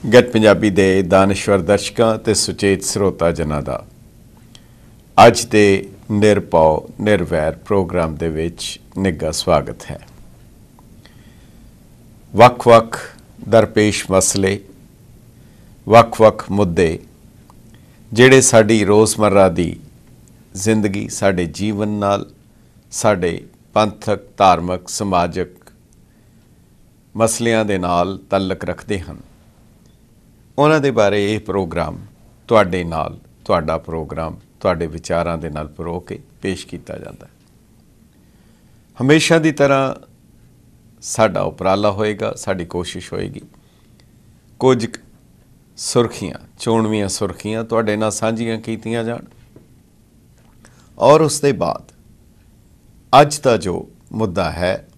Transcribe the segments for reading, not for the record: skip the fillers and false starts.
Gate Punjabi दे दानश्वर दर्शकों ते सुचेत ਸਰੋਤਾ ਜਨਾਂ ਦਾ ਅੱਜ ਦੇ ਨਿਰਭਉ ਨਿਰਵੈਰ ਪ੍ਰੋਗਰਾਮ ਦੇ ਵਿੱਚ ਨਿੱਘਾ ਸਵਾਗਤ ਹੈ। ਵੱਖ-ਵੱਖ ਦਰਪੇਸ਼ ਮਸਲੇ, ਵੱਖ-ਵੱਖ ਮੁੱਦੇ ਜਿਹੜੇ ਸਾਡੀ ਰੋਜ਼ਮर्रा ਦੀ ਜ਼ਿੰਦਗੀ, ਸਾਡੇ ਜੀਵਨ ਨਾਲ, ਸਾਡੇ ਪੰਥਕ, ਧਾਰਮਿਕ, ਸਮਾਜਿਕ ਮਸਲਿਆਂ ਦੇ ਨਾਲ ਤਾਲੁਕ ਰੱਖਦੇ ਹਨ। ਉਹਨਾਂ ਦੇ ਬਾਰੇ ਇਹ ਪ੍ਰੋਗਰਾਮ ਤੁਹਾਡੇ ਨਾਲ, ਤੁਹਾਡਾ ਪ੍ਰੋਗਰਾਮ ਤੁਹਾਡੇ ਵਿਚਾਰਾਂ ਦੇ ਨਾਲ ਪਰੋ ਕੇ ਪੇਸ਼ ਕੀਤਾ ਜਾਂਦਾ ਹੈ। ਹਮੇਸ਼ਾ ਦੀ ਤਰ੍ਹਾਂ ਸਾਡਾ ਉਪਰਾਲਾ ਹੋਏਗਾ, ਸਾਡੀ ਕੋਸ਼ਿਸ਼ ਹੋਏਗੀ ਕੁਝ ਸੁਰਖੀਆਂ, ਚੋਣਵੀਆਂ ਸੁਰਖੀਆਂ ਤੁਹਾਡੇ ਨਾਲ ਸਾਂਝੀਆਂ ਕੀਤੀਆਂ ਜਾਣ ਔਰ ਉਸ ਦੇ ਬਾਅਦ ਅੱਜ ਦਾ ਜੋ ਮੁੱਦਾ ਹੈ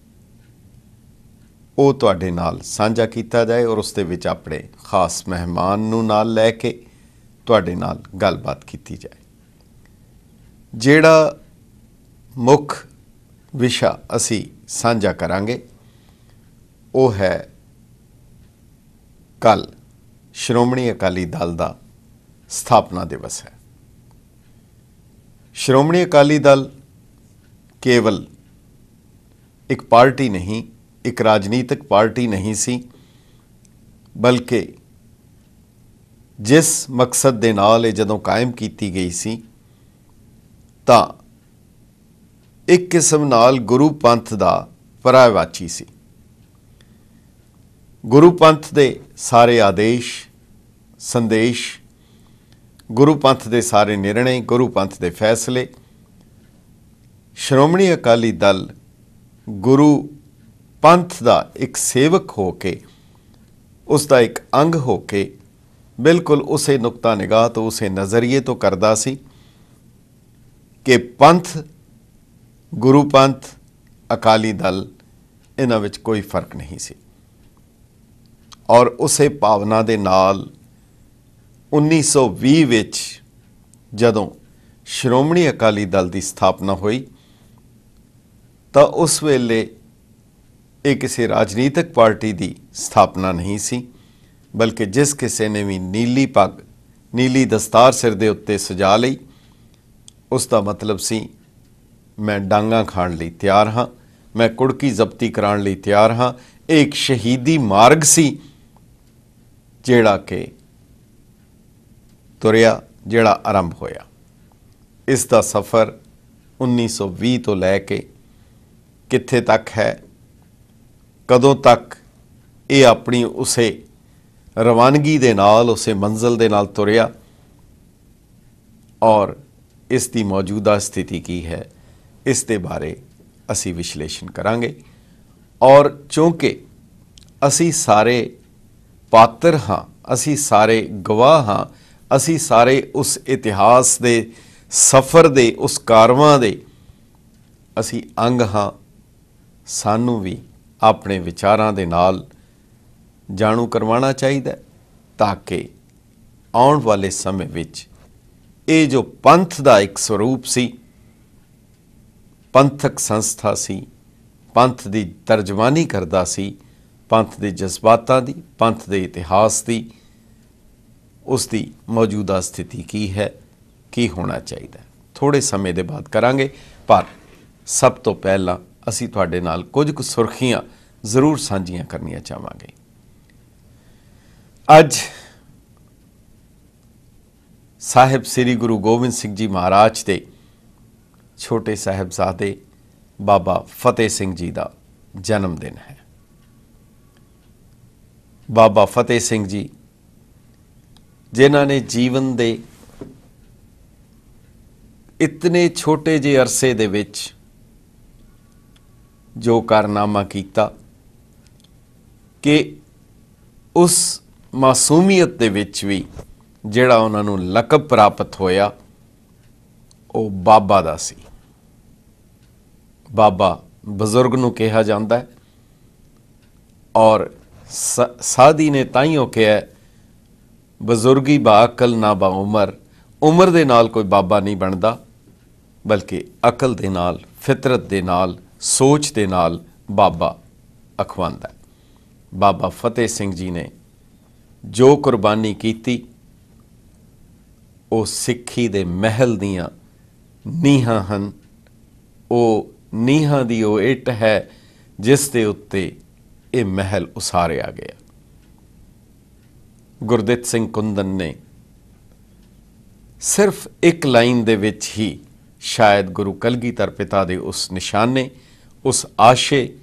ਉਹ ਤੁਹਾਡੇ ਨਾਲ ਸਾਂਝਾ ਕੀਤਾ ਜਾਏ ਔਰ ਉਸ ਦੇ ਵਿੱਚ ਆਪਣੇ ਖਾਸ ਮਹਿਮਾਨ ਨੂੰ ਨਾਲ ਲੈ ਕੇ ਤੁਹਾਡੇ ਨਾਲ ਗੱਲਬਾਤ ਕੀਤੀ ਜਾਏ। ਜਿਹੜਾ ਮੁੱਖ ਵਿਸ਼ਾ ਅਸੀਂ ਸਾਂਝਾ ਕਰਾਂਗੇ ਉਹ ਹੈ ਕੱਲ੍ਹ ਸ਼੍ਰੋਮਣੀ ਅਕਾਲੀ ਦਲ ਦਾ ਸਥਾਪਨਾ ਦਿਵਸ ਹੈ। ਸ਼੍ਰੋਮਣੀ ਅਕਾਲੀ ਦਲ ਕੇਵਲ ਇੱਕ ਪਾਰਟੀ नहीं, एक राजनीतिक पार्टी नहीं सी, बल्कि जिस मकसद दे नाल जदों कायम की गई सी तां एक किस्म नाल गुरु पंथ दा पर्यायवाची सी। गुरु पंथ दे सारे आदेश, संदेश, गुरु पंथ दे सारे निर्णय, गुरु पंथ दे फैसले श्रोमणी अकाली दल गुरु पंथ का एक सेवक हो के, उसका एक अंग हो के बिल्कुल उस नुकता निगाह तो, उस नज़रिए तो करता सी कि पंथ, गुरु पंथ, अकाली दल इन्हां विच कोई फर्क नहीं सी। और उस भावना दे नाल 1920 विच जदों श्रोमणी अकाली दल की स्थापना हुई तो उस वेले ये किसी राजनीतिक पार्टी की स्थापना नहीं सी, बल्कि जिस किसी ने भी नीली पग, नीली दस्तार सिर दे उत्ते सजा लई, उसका मतलब सी मैं डांगा खाण लई तैयार हाँ, मैं कुड़की जब्ती कराण लई तैयार हाँ। एक शहीदी मार्ग सी जिहड़ा कि तुरिया, जिहड़ा आरंभ होया। इसका सफ़र 1920 तो लैके कित्थे तक है, कदों तक ये अपनी उसे रवानगी दे नाल, उसे मंजिल दे नाल तुरिया और इसकी मौजूदा स्थिति की है, इस दे बारे असी विश्लेषण करांगे। और चूँकि असी सारे पात्र हाँ, असी सारे गवाह हाँ, असी सारे उस इतिहास दे सफ़र दे, उस कारवां दे असी अंग हाँ, सानू भी अपने विचारां दे नाल जाणू करवाना चाहिए ताकि आउण वाले समय विच ये जो पंथ दा एक स्वरूप सी, पंथक संस्था सी, पंथ दी तर्जमानी करदा सी, पंथ दे जज्बातां दी, पंथ दे इतिहास दी, उसकी मौजूदा स्थिति की है, की होना चाहिए, थोड़े समय दे बाद करांगे। पर सब तो पहला असी तुहाडे नाल कुछ कुछ सुर्खियां जरूर साझियां करनियां चाहांगे। अज साहिब श्री गुरु गोबिंद सिंह जी महाराज के छोटे साहिबजादे बाबा फतेह सिंह जी का जन्मदिन है। बाबा फतेह सिंह जी जिन्हां ने जीवन दे इतने छोटे जे अरसे दे विच जो कारनामा किया कि उस मासूमियत दे विच भी जिहड़ा उन्हां नूं लकब प्राप्त होया वो बाबा दा सी। बाबा बजुर्ग नूं कहा जाता है और साधी ने ताइयों कहा बजुर्गी बा अकल ना बा उमर, उमर दे नाल कोई बाबा नहीं बनता, बल्कि अकल दे नाल, फितरत दे नाल, सोच दे नाल बाबा अखवांदा है। बाबा फतेह सिंह जी ने जो कुर्बानी कीती ਉਹ ਸਿੱਖੀ ਦੇ ਮਹਿਲ ਦੀਆਂ ਨੀਹਾਂ ਹਨ। ਉਹ ਨੀਹਾਂ ਦੀ ਉਹ ਇੱਟ ਹੈ ਜਿਸ ਦੇ ਉੱਤੇ ਇਹ ਮਹਿਲ ਉਸਾਰਿਆ ਗਿਆ। ਗੁਰਦਿੱਤ ਸਿੰਘ ਕੁੰਦਨ ਨੇ ਸਿਰਫ ਇੱਕ ਲਾਈਨ ਦੇ ਵਿੱਚ ਹੀ ਸ਼ਾਇਦ ਗੁਰੂ ਕਲਗੀਧਰ ਪਿਤਾ ਦੇ ਉਸ ਨਿਸ਼ਾਨੇ, ਉਸ ਆਸ਼ੇ,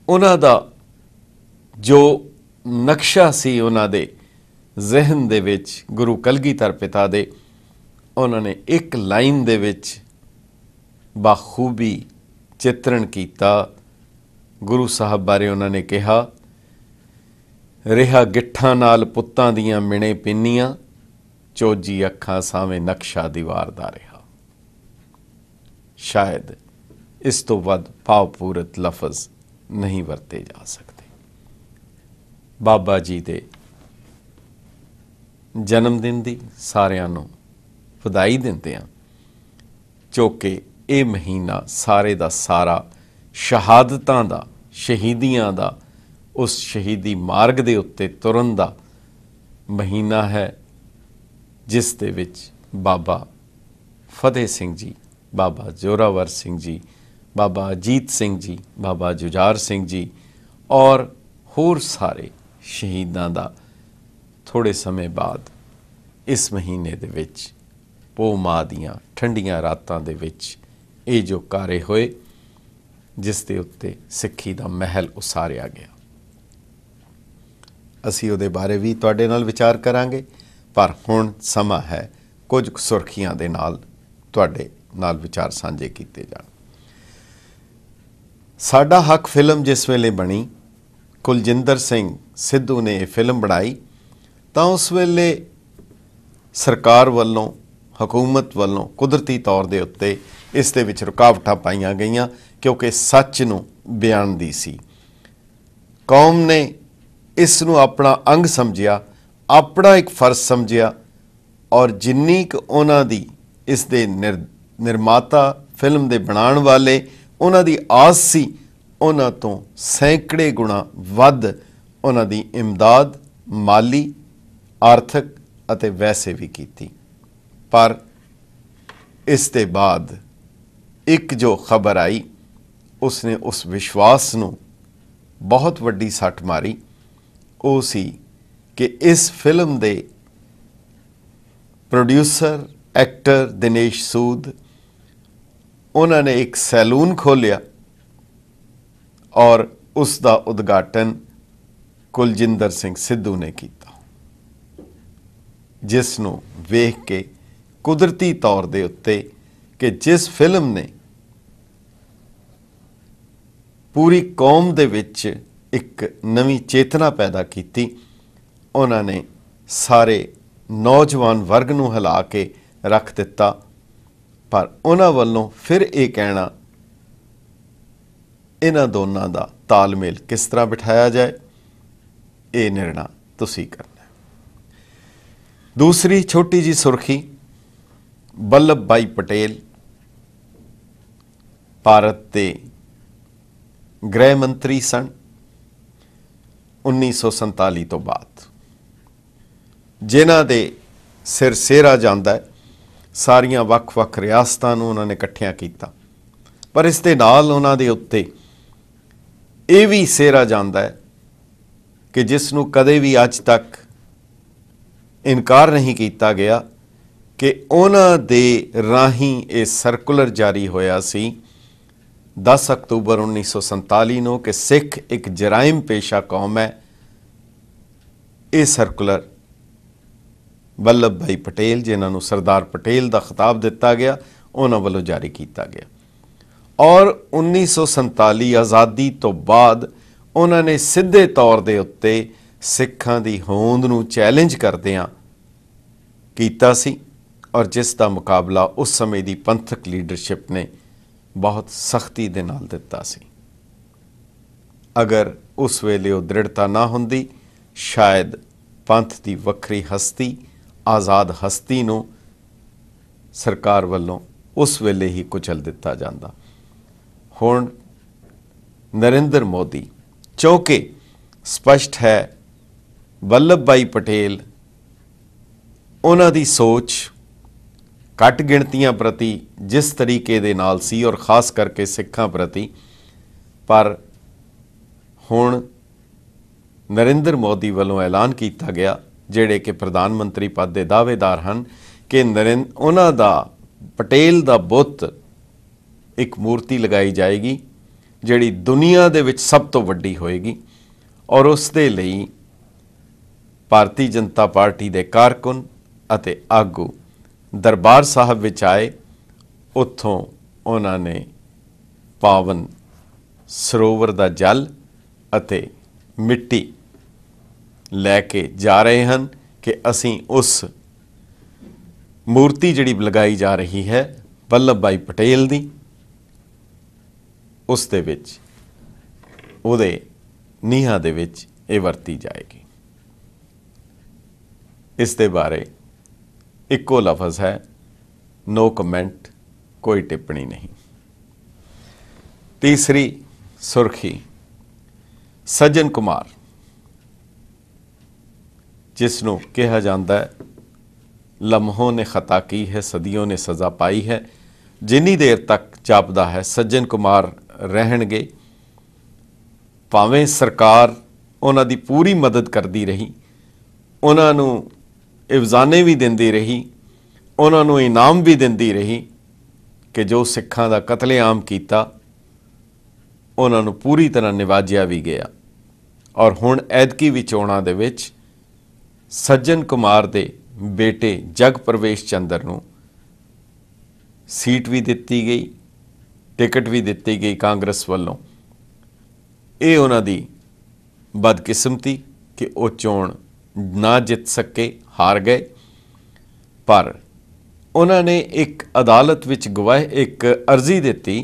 ਉਹਨਾਂ ਦਾ ਜੋ ਨਕਸ਼ਾ ਸੀ ਉਹਨਾਂ ਦੇ ਜ਼ਿਹਨ ਦੇ ਵਿੱਚ ਗੁਰੂ ਕਲਗੀਧਰ ਪਿਤਾ ਦੇ, ਉਹਨਾਂ ਨੇ ਇੱਕ ਲਾਈਨ ਦੇ ਵਿੱਚ ਬਾਖੂਬੀ ਚਿੱਤਰਣ ਕੀਤਾ। ਗੁਰੂ ਸਾਹਿਬ ਬਾਰੇ ਉਹਨਾਂ ਨੇ ਕਿਹਾ, ਰਿਹਾ ਗਿੱਠਾਂ ਨਾਲ ਪੁੱਤਾਂ ਦੀਆਂ ਮਿਣੇ ਪਿੰਨੀਆਂ, ਚੋਜੀ ਅੱਖਾਂ ਸਾਵੇਂ ਨਕਸ਼ਾ ਦੀਵਾਰ ਦਾ ਰਿਹਾ। ਸ਼ਾਇਦ ਇਸ ਤੋਂ ਵੱਧ ਭਾਵਪੂਰਤ ਲਫ਼ਜ਼ ਨਹੀਂ ਵਰਤੇ ਜਾ ਸਕਦੇ। ਬਾਬਾ ਜੀ ਦੇ ਜਨਮ ਦਿਨ ਦੀ ਸਾਰਿਆਂ ਨੂੰ ਵਧਾਈ ਦਿੰਦੇ ਹਾਂ, ਕਿਉਂਕਿ ਇਹ ਮਹੀਨਾ ਸਾਰੇ ਦਾ ਸਾਰਾ ਸ਼ਹਾਦਤਾਂ ਦਾ, ਸ਼ਹੀਦੀਆਂ ਦਾ, ਉਸ ਸ਼ਹੀਦੀ ਮਾਰਗ ਦੇ ਉੱਤੇ ਤੁਰਨ ਦਾ ਮਹੀਨਾ ਹੈ, ਜਿਸ ਦੇ ਵਿੱਚ ਬਾਬਾ ਫਤਿਹ ਸਿੰਘ ਜੀ, ਬਾਬਾ ਜ਼ੋਰਾਵਰ ਸਿੰਘ ਜੀ, ਬਾਬਾ ਅਜੀਤ ਸਿੰਘ ਜੀ, ਬਾਬਾ ਜੁਝਾਰ ਸਿੰਘ ਜੀ ਔਰ ਹੋਰ ਸਾਰੇ ਸ਼ਹੀਦਾਂ ਦਾ ਥੋੜ੍ਹੇ ਸਮੇਂ ਬਾਅਦ ਇਸ ਮਹੀਨੇ ਦੇ ਵਿੱਚ ਪੋਹ ਮਾਹ ਦੀਆਂ ਠੰਡੀਆਂ ਰਾਤਾਂ ਦੇ ਵਿੱਚ ਇਹ ਜੋ ਕਾਰੇ ਹੋਏ, ਜਿਸ ਦੇ ਉੱਤੇ ਸਿੱਖੀ ਦਾ ਮਹਿਲ ਉਸਾਰਿਆ ਗਿਆ। ਅਸੀਂ ਉਹਦੇ ਬਾਰੇ ਵੀ ਤੁਹਾਡੇ ਨਾਲ ਵਿਚਾਰ ਕਰਾਂਗੇ, ਪਰ ਹੁਣ ਸਮਾਂ ਹੈ ਕੁਝ ਸੁਰਖੀਆਂ ਦੇ ਨਾਲ ਤੁਹਾਡੇ ਨਾਲ ਵਿਚਾਰ ਸਾਂਝੇ ਕੀਤੇ ਜਾਣ। ਸਾਡਾ ਹੱਕ ਫਿਲਮ ਜਿਸ ਵੇਲੇ ਬਣੀ, ਕੁਲਜਿੰਦਰ ਸਿੰਘ ਸਿੱਧੂ ਨੇ ਇਹ ਫਿਲਮ ਬਣਾਈ, ਤਾਂ ਉਸ ਵੇਲੇ ਸਰਕਾਰ ਵੱਲੋਂ, ਹਕੂਮਤ ਵੱਲੋਂ ਕੁਦਰਤੀ ਤੌਰ ਦੇ ਉੱਤੇ ਇਸ ਦੇ ਵਿੱਚ ਰੁਕਾਵਟਾਂ ਪਾਈਆਂ ਗਈਆਂ, ਕਿਉਂਕਿ ਸੱਚ ਨੂੰ ਬਿਆਨ ਦੀ ਸੀ। ਕੌਮ ਨੇ ਇਸ ਨੂੰ ਆਪਣਾ ਅੰਗ ਸਮਝਿਆ, ਆਪਣਾ ਇੱਕ ਫਰਜ਼ ਸਮਝਿਆ, ਔਰ ਜਿੰਨੀ ਕੁ ਉਹਨਾਂ ਦੀ ਇਸ ਦੇ ਨਿਰਮਾਤਾ, ਫਿਲਮ ਦੇ ਬਣਾਉਣ ਵਾਲੇ, ਉਹਨਾਂ ਦੀ ਆਸ ਸੀ, ਉਹਨਾਂ ਤੋਂ ਸੈਂਕੜੇ ਗੁਣਾ ਵੱਧ ਉਹਨਾਂ ਦੀ ਇਮਦਾਦ ਮਾਲੀ, ਆਰਥਿਕ ਅਤੇ ਵੈਸੇ ਵੀ ਕੀਤੀ। ਪਰ ਇਸ ਦੇ ਬਾਅਦ ਇੱਕ ਜੋ ਖਬਰ ਆਈ, ਉਸਨੇ ਉਸ ਵਿਸ਼ਵਾਸ ਨੂੰ ਬਹੁਤ ਵੱਡੀ ਸੱਟ ਮਾਰੀ। ਉਹ ਸੀ ਕਿ ਇਸ ਫਿਲਮ ਦੇ ਪ੍ਰੋਡਿਊਸਰ, ਐਕਟਰ ਦਿਨੇਸ਼ ਸੂਦ, ਉਹਨਾਂ ਨੇ ਇੱਕ ਸੈਲੂਨ ਖੋਲ੍ਹਿਆ ਔਰ ਉਸ ਦਾ ਉਦਘਾਟਨ ਕੁਲਜਿੰਦਰ ਸਿੰਘ ਸਿੱਧੂ ਨੇ ਕੀਤਾ, ਜਿਸ ਨੂੰ ਵੇਖ ਕੇ ਕੁਦਰਤੀ ਤੌਰ ਦੇ ਉੱਤੇ ਕਿ ਜਿਸ ਫਿਲਮ ਨੇ ਪੂਰੀ ਕੌਮ ਦੇ ਵਿੱਚ ਇੱਕ ਨਵੀਂ ਚੇਤਨਾ ਪੈਦਾ ਕੀਤੀ, ਉਹਨਾਂ ਨੇ ਸਾਰੇ ਨੌਜਵਾਨ ਵਰਗ ਨੂੰ ਹਿਲਾ ਕੇ ਰੱਖ ਦਿੱਤਾ। ਪਰ ਉਹਨਾਂ ਵੱਲੋਂ ਫਿਰ ਇਹ ਕਹਿਣਾ, ਇਹਨਾਂ ਦੋਨਾਂ ਦਾ ਤਾਲਮੇਲ ਕਿਸ ਤਰ੍ਹਾਂ ਬਿਠਾਇਆ ਜਾਏ, ਇਹ ਨਿਰਣਾ ਤੁਸੀਂ ਕਰਨਾ। ਦੂਸਰੀ ਛੋਟੀ ਜੀ ਸੁਰਖੀ, ਵੱਲਭ ਭਾਈ ਪਟੇਲ ਭਾਰਤ ਦੇ ਗ੍ਰਹਿ ਮੰਤਰੀ ਸਨ 1947 ਤੋਂ ਬਾਅਦ, ਜਿਨ੍ਹਾਂ ਦੇ ਸਿਰ ਸਿਹਰਾ ਜਾਂਦਾ ਹੈ। ਸਾਰੀਆਂ ਵੱਖ-ਵੱਖ ਰਿਆਸਤਾਂ ਨੂੰ ਉਹਨਾਂ ਨੇ ਇਕੱਠਿਆਂ ਕੀਤਾ, ਪਰ ਇਸ ਦੇ ਨਾਲ ਉਹਨਾਂ ਦੇ ਉੱਤੇ ਇਹ ਵੀ ਸਿਹਰਾ ਜਾਂਦਾ ਹੈ ਕਿ ਜਿਸ ਨੂੰ ਕਦੇ ਵੀ ਅੱਜ ਤੱਕ ਇਨਕਾਰ ਨਹੀਂ ਕੀਤਾ ਗਿਆ ਕਿ ਉਹਨਾਂ ਦੇ ਰਾਹੀਂ ਇਹ ਸਰਕੂਲਰ ਜਾਰੀ ਹੋਇਆ ਸੀ 10 ਅਕਤੂਬਰ 1947 ਨੂੰ ਕਿ ਸਿੱਖ ਇੱਕ ਜਰਾਇਮ ਪੇਸ਼ਾ ਕੌਮ ਹੈ। ਇਹ ਸਰਕੂਲਰ ਵੱਲਭ ਭਾਈ ਪਟੇਲ, ਜਿਨ੍ਹਾਂ ਨੂੰ ਸਰਦਾਰ ਪਟੇਲ ਦਾ ਖਿਤਾਬ ਦਿੱਤਾ ਗਿਆ, ਉਹਨਾਂ ਵੱਲੋਂ ਜਾਰੀ ਕੀਤਾ ਗਿਆ। ਔਰ 1947 ਆਜ਼ਾਦੀ ਤੋਂ ਬਾਅਦ ਉਹਨਾਂ ਨੇ ਸਿੱਧੇ ਤੌਰ ਦੇ ਉੱਤੇ ਸਿੱਖਾਂ ਦੀ ਹੋਂਦ ਨੂੰ ਚੈਲੰਜ ਕਰਦਿਆਂ ਕੀਤਾ ਸੀ, ਔਰ ਜਿਸ ਦਾ ਮੁਕਾਬਲਾ ਉਸ ਸਮੇਂ ਦੀ ਪੰਥਕ ਲੀਡਰਸ਼ਿਪ ਨੇ ਬਹੁਤ ਸਖਤੀ ਦੇ ਨਾਲ ਦਿੱਤਾ ਸੀ। ਅਗਰ ਉਸ ਵੇਲੇ ਉਹ ਦ੍ਰਿੜਤਾ ਨਾ ਹੁੰਦੀ, ਸ਼ਾਇਦ ਪੰਥ ਦੀ ਵੱਖਰੀ ਹਸਤੀ, ਆਜ਼ਾਦ ਹਸਤੀ ਨੂੰ ਸਰਕਾਰ ਵੱਲੋਂ ਉਸ ਵੇਲੇ ਹੀ ਕੁਚਲ ਦਿੱਤਾ ਜਾਂਦਾ। ਹੁਣ ਨਰਿੰਦਰ ਮੋਦੀ, ਚੌਂਕਿ ਸਪਸ਼ਟ ਹੈ वल्लभ भाई पटेल उन्हां दी सोच घट गिणतियां प्रति जिस तरीके दे नाल सी और खास करके सिखां प्रति, पर हुण नरेंद्र मोदी वालों ऐलान किया गया जिहड़े कि प्रधानमंत्री पद के दावेदार हैं कि उन्हां दा पटेल दा बुत एक मूर्ति लगाई जाएगी जिहड़ी दुनिया दे विच सब तो वड्डी होएगी और उस दे लई भारतीय जनता पार्टी के कारकुन अते आगू दरबार साहब विच आए। उत्थों उन्होंने पावन सरोवर का जल अते मिट्टी लैके जा रहे हैं कि असीं उस मूर्ति जिहड़ी लगाई जा रही है वल्लभ भाई पटेल दी, उस दे विच उहदे नीहां दे विच इह वरती जाएगी। इस दे बारे इक्को लफज है, नो कमेंट, कोई टिप्पणी नहीं। तीसरी सुर्खी, सज्जन कुमार जिसनों कहा जाता है लम्हों ने खता की है, सदियों ने सज़ा पाई है, जिन्नी देर तक जापदा है सज्जन कुमार रहणगे, भावें सरकार उन्हां दी पूरी मदद करती रही, उन्हां नूं इवजाने भी दिंदी रही, उन्हां नूं इनाम भी दिंदी रही कि जो सिखां दा कतलेआम कीता उन्हां नूं पूरी तरह निवाजिया भी गया। और हुण ऐदकी भी चोणां दे विच सज्जन कुमार दे बेटे जग प्रवेश चंद्र नूं सीट भी दिती गई, टिकट भी दिती गई कांग्रेस वालों। ये उन्हां दी बदकिस्मती कि वो चोण ना जित सके, हार गए। पर उन्होंने एक अदालत विच गवाह एक अर्जी दी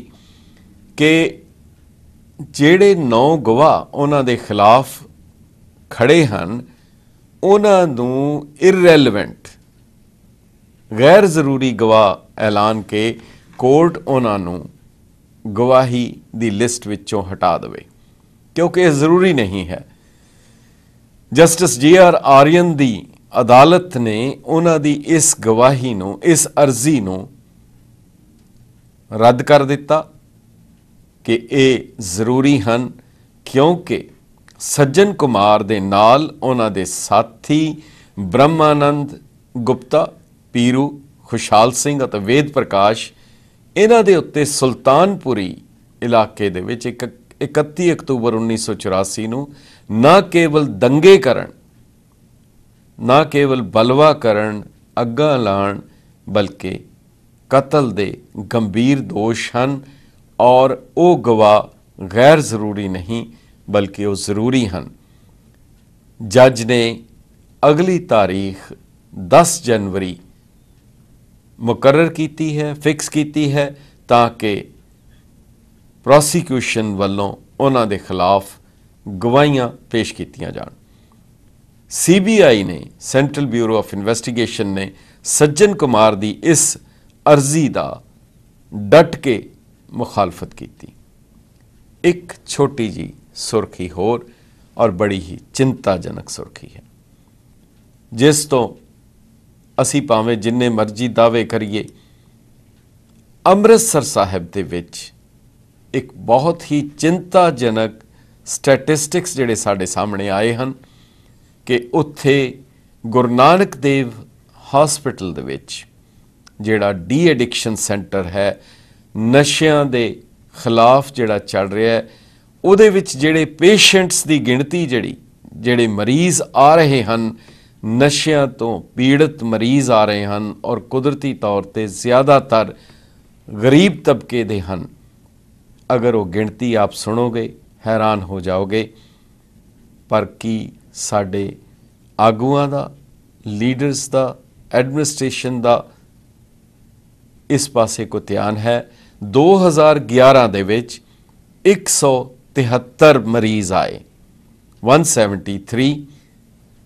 कि जेड़े 9 गवाह उन्हां दे खिलाफ खड़े हैं उन्हां नूं इररेलेवेंट गैर ज़रूरी गवाह ऐलान के कोर्ट उन्हां नूं गवाही दी लिस्ट विचों हटा देवे, क्योंकि यह ज़रूरी नहीं है। जस्टिस JR आर्यन दी अदालत ने उन्हां दी इस गवाही नूं, इस अर्जी नूं रद्द कर दिता कि ये ज़रूरी हैं, क्योंकि सज्जन कुमार दे नाल उन्हां दे साथी ब्रह्मानंद गुप्ता, पीरू, खुशहाल सिंह अते वेद प्रकाश इन्हां दे उत्ते सुल्तानपुरी इलाके दे विच 31 अक्तूबर 1984 नूं ना केवल दंगे करन, ना केवल बलवा करन, अग्गां लाण, बल्कि कतल दे गंभीर दोष हैं और वो गवाह गैर ज़रूरी नहीं बल्कि वो ज़रूरी हैं। जज ने अगली तारीख 10 जनवरी मुकर्रर की है, फिक्स की है, ताकि प्रोसीक्यूशन वालों उन्हां दे खिलाफ गवाहियां पेश कीतियां जान। CBI ने, सेंट्रल ब्यूरो ऑफ इन्वेस्टिगेशन ने सज्जन कुमार दी इस अर्जी दा डट के मुखालफत की। एक छोटी जी सुर्खी होर और बड़ी ही चिंताजनक सुर्खी है, जिस तो असी भावें जिन्ने मर्जी दावे करिए, अमृतसर साहिब दे विच एक बहुत ही चिंताजनक स्टैटिस्टिक्स जिहड़े साडे सामने आए हैं कि उत्थे गुरु नानक देव हॉस्पिटल दे विच जिहड़ा डी एडिक्शन सेंटर है, नशियां दे खिलाफ जिहड़ा चल रहा है, उहदे विच जिहड़े पेशेंट्स दी गिणती जिहड़े मरीज़ आ रहे हैं, नशियां तो पीड़ित मरीज़ आ रहे हैं और कुदरती तौर पर ज़्यादातर गरीब तबके दे हैं। अगर वो गिणती आप सुनोगे हैरान हो जाओगे। पर की साडे आगूआं दा, लीडर्स दा, एडमिनिस्ट्रेशन दा इस पासे को ध्यान है? 2011 दे विच 173 मरीज़ आए, 173।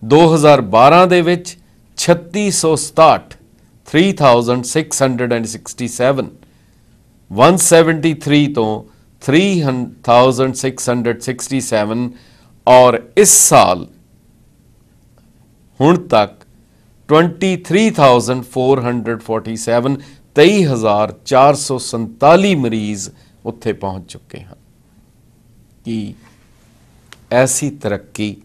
2012 दे विच 3667, 3667, 173 तो 3667 और इस साल ਹੁਣ ਤੱਕ 23,447 23,447 ਮਰੀਜ਼ ਉੱਥੇ ਪਹੁੰਚ ਚੁੱਕੇ ਹਨ। ਕਿ ਐਸੀ ਤਰੱਕੀ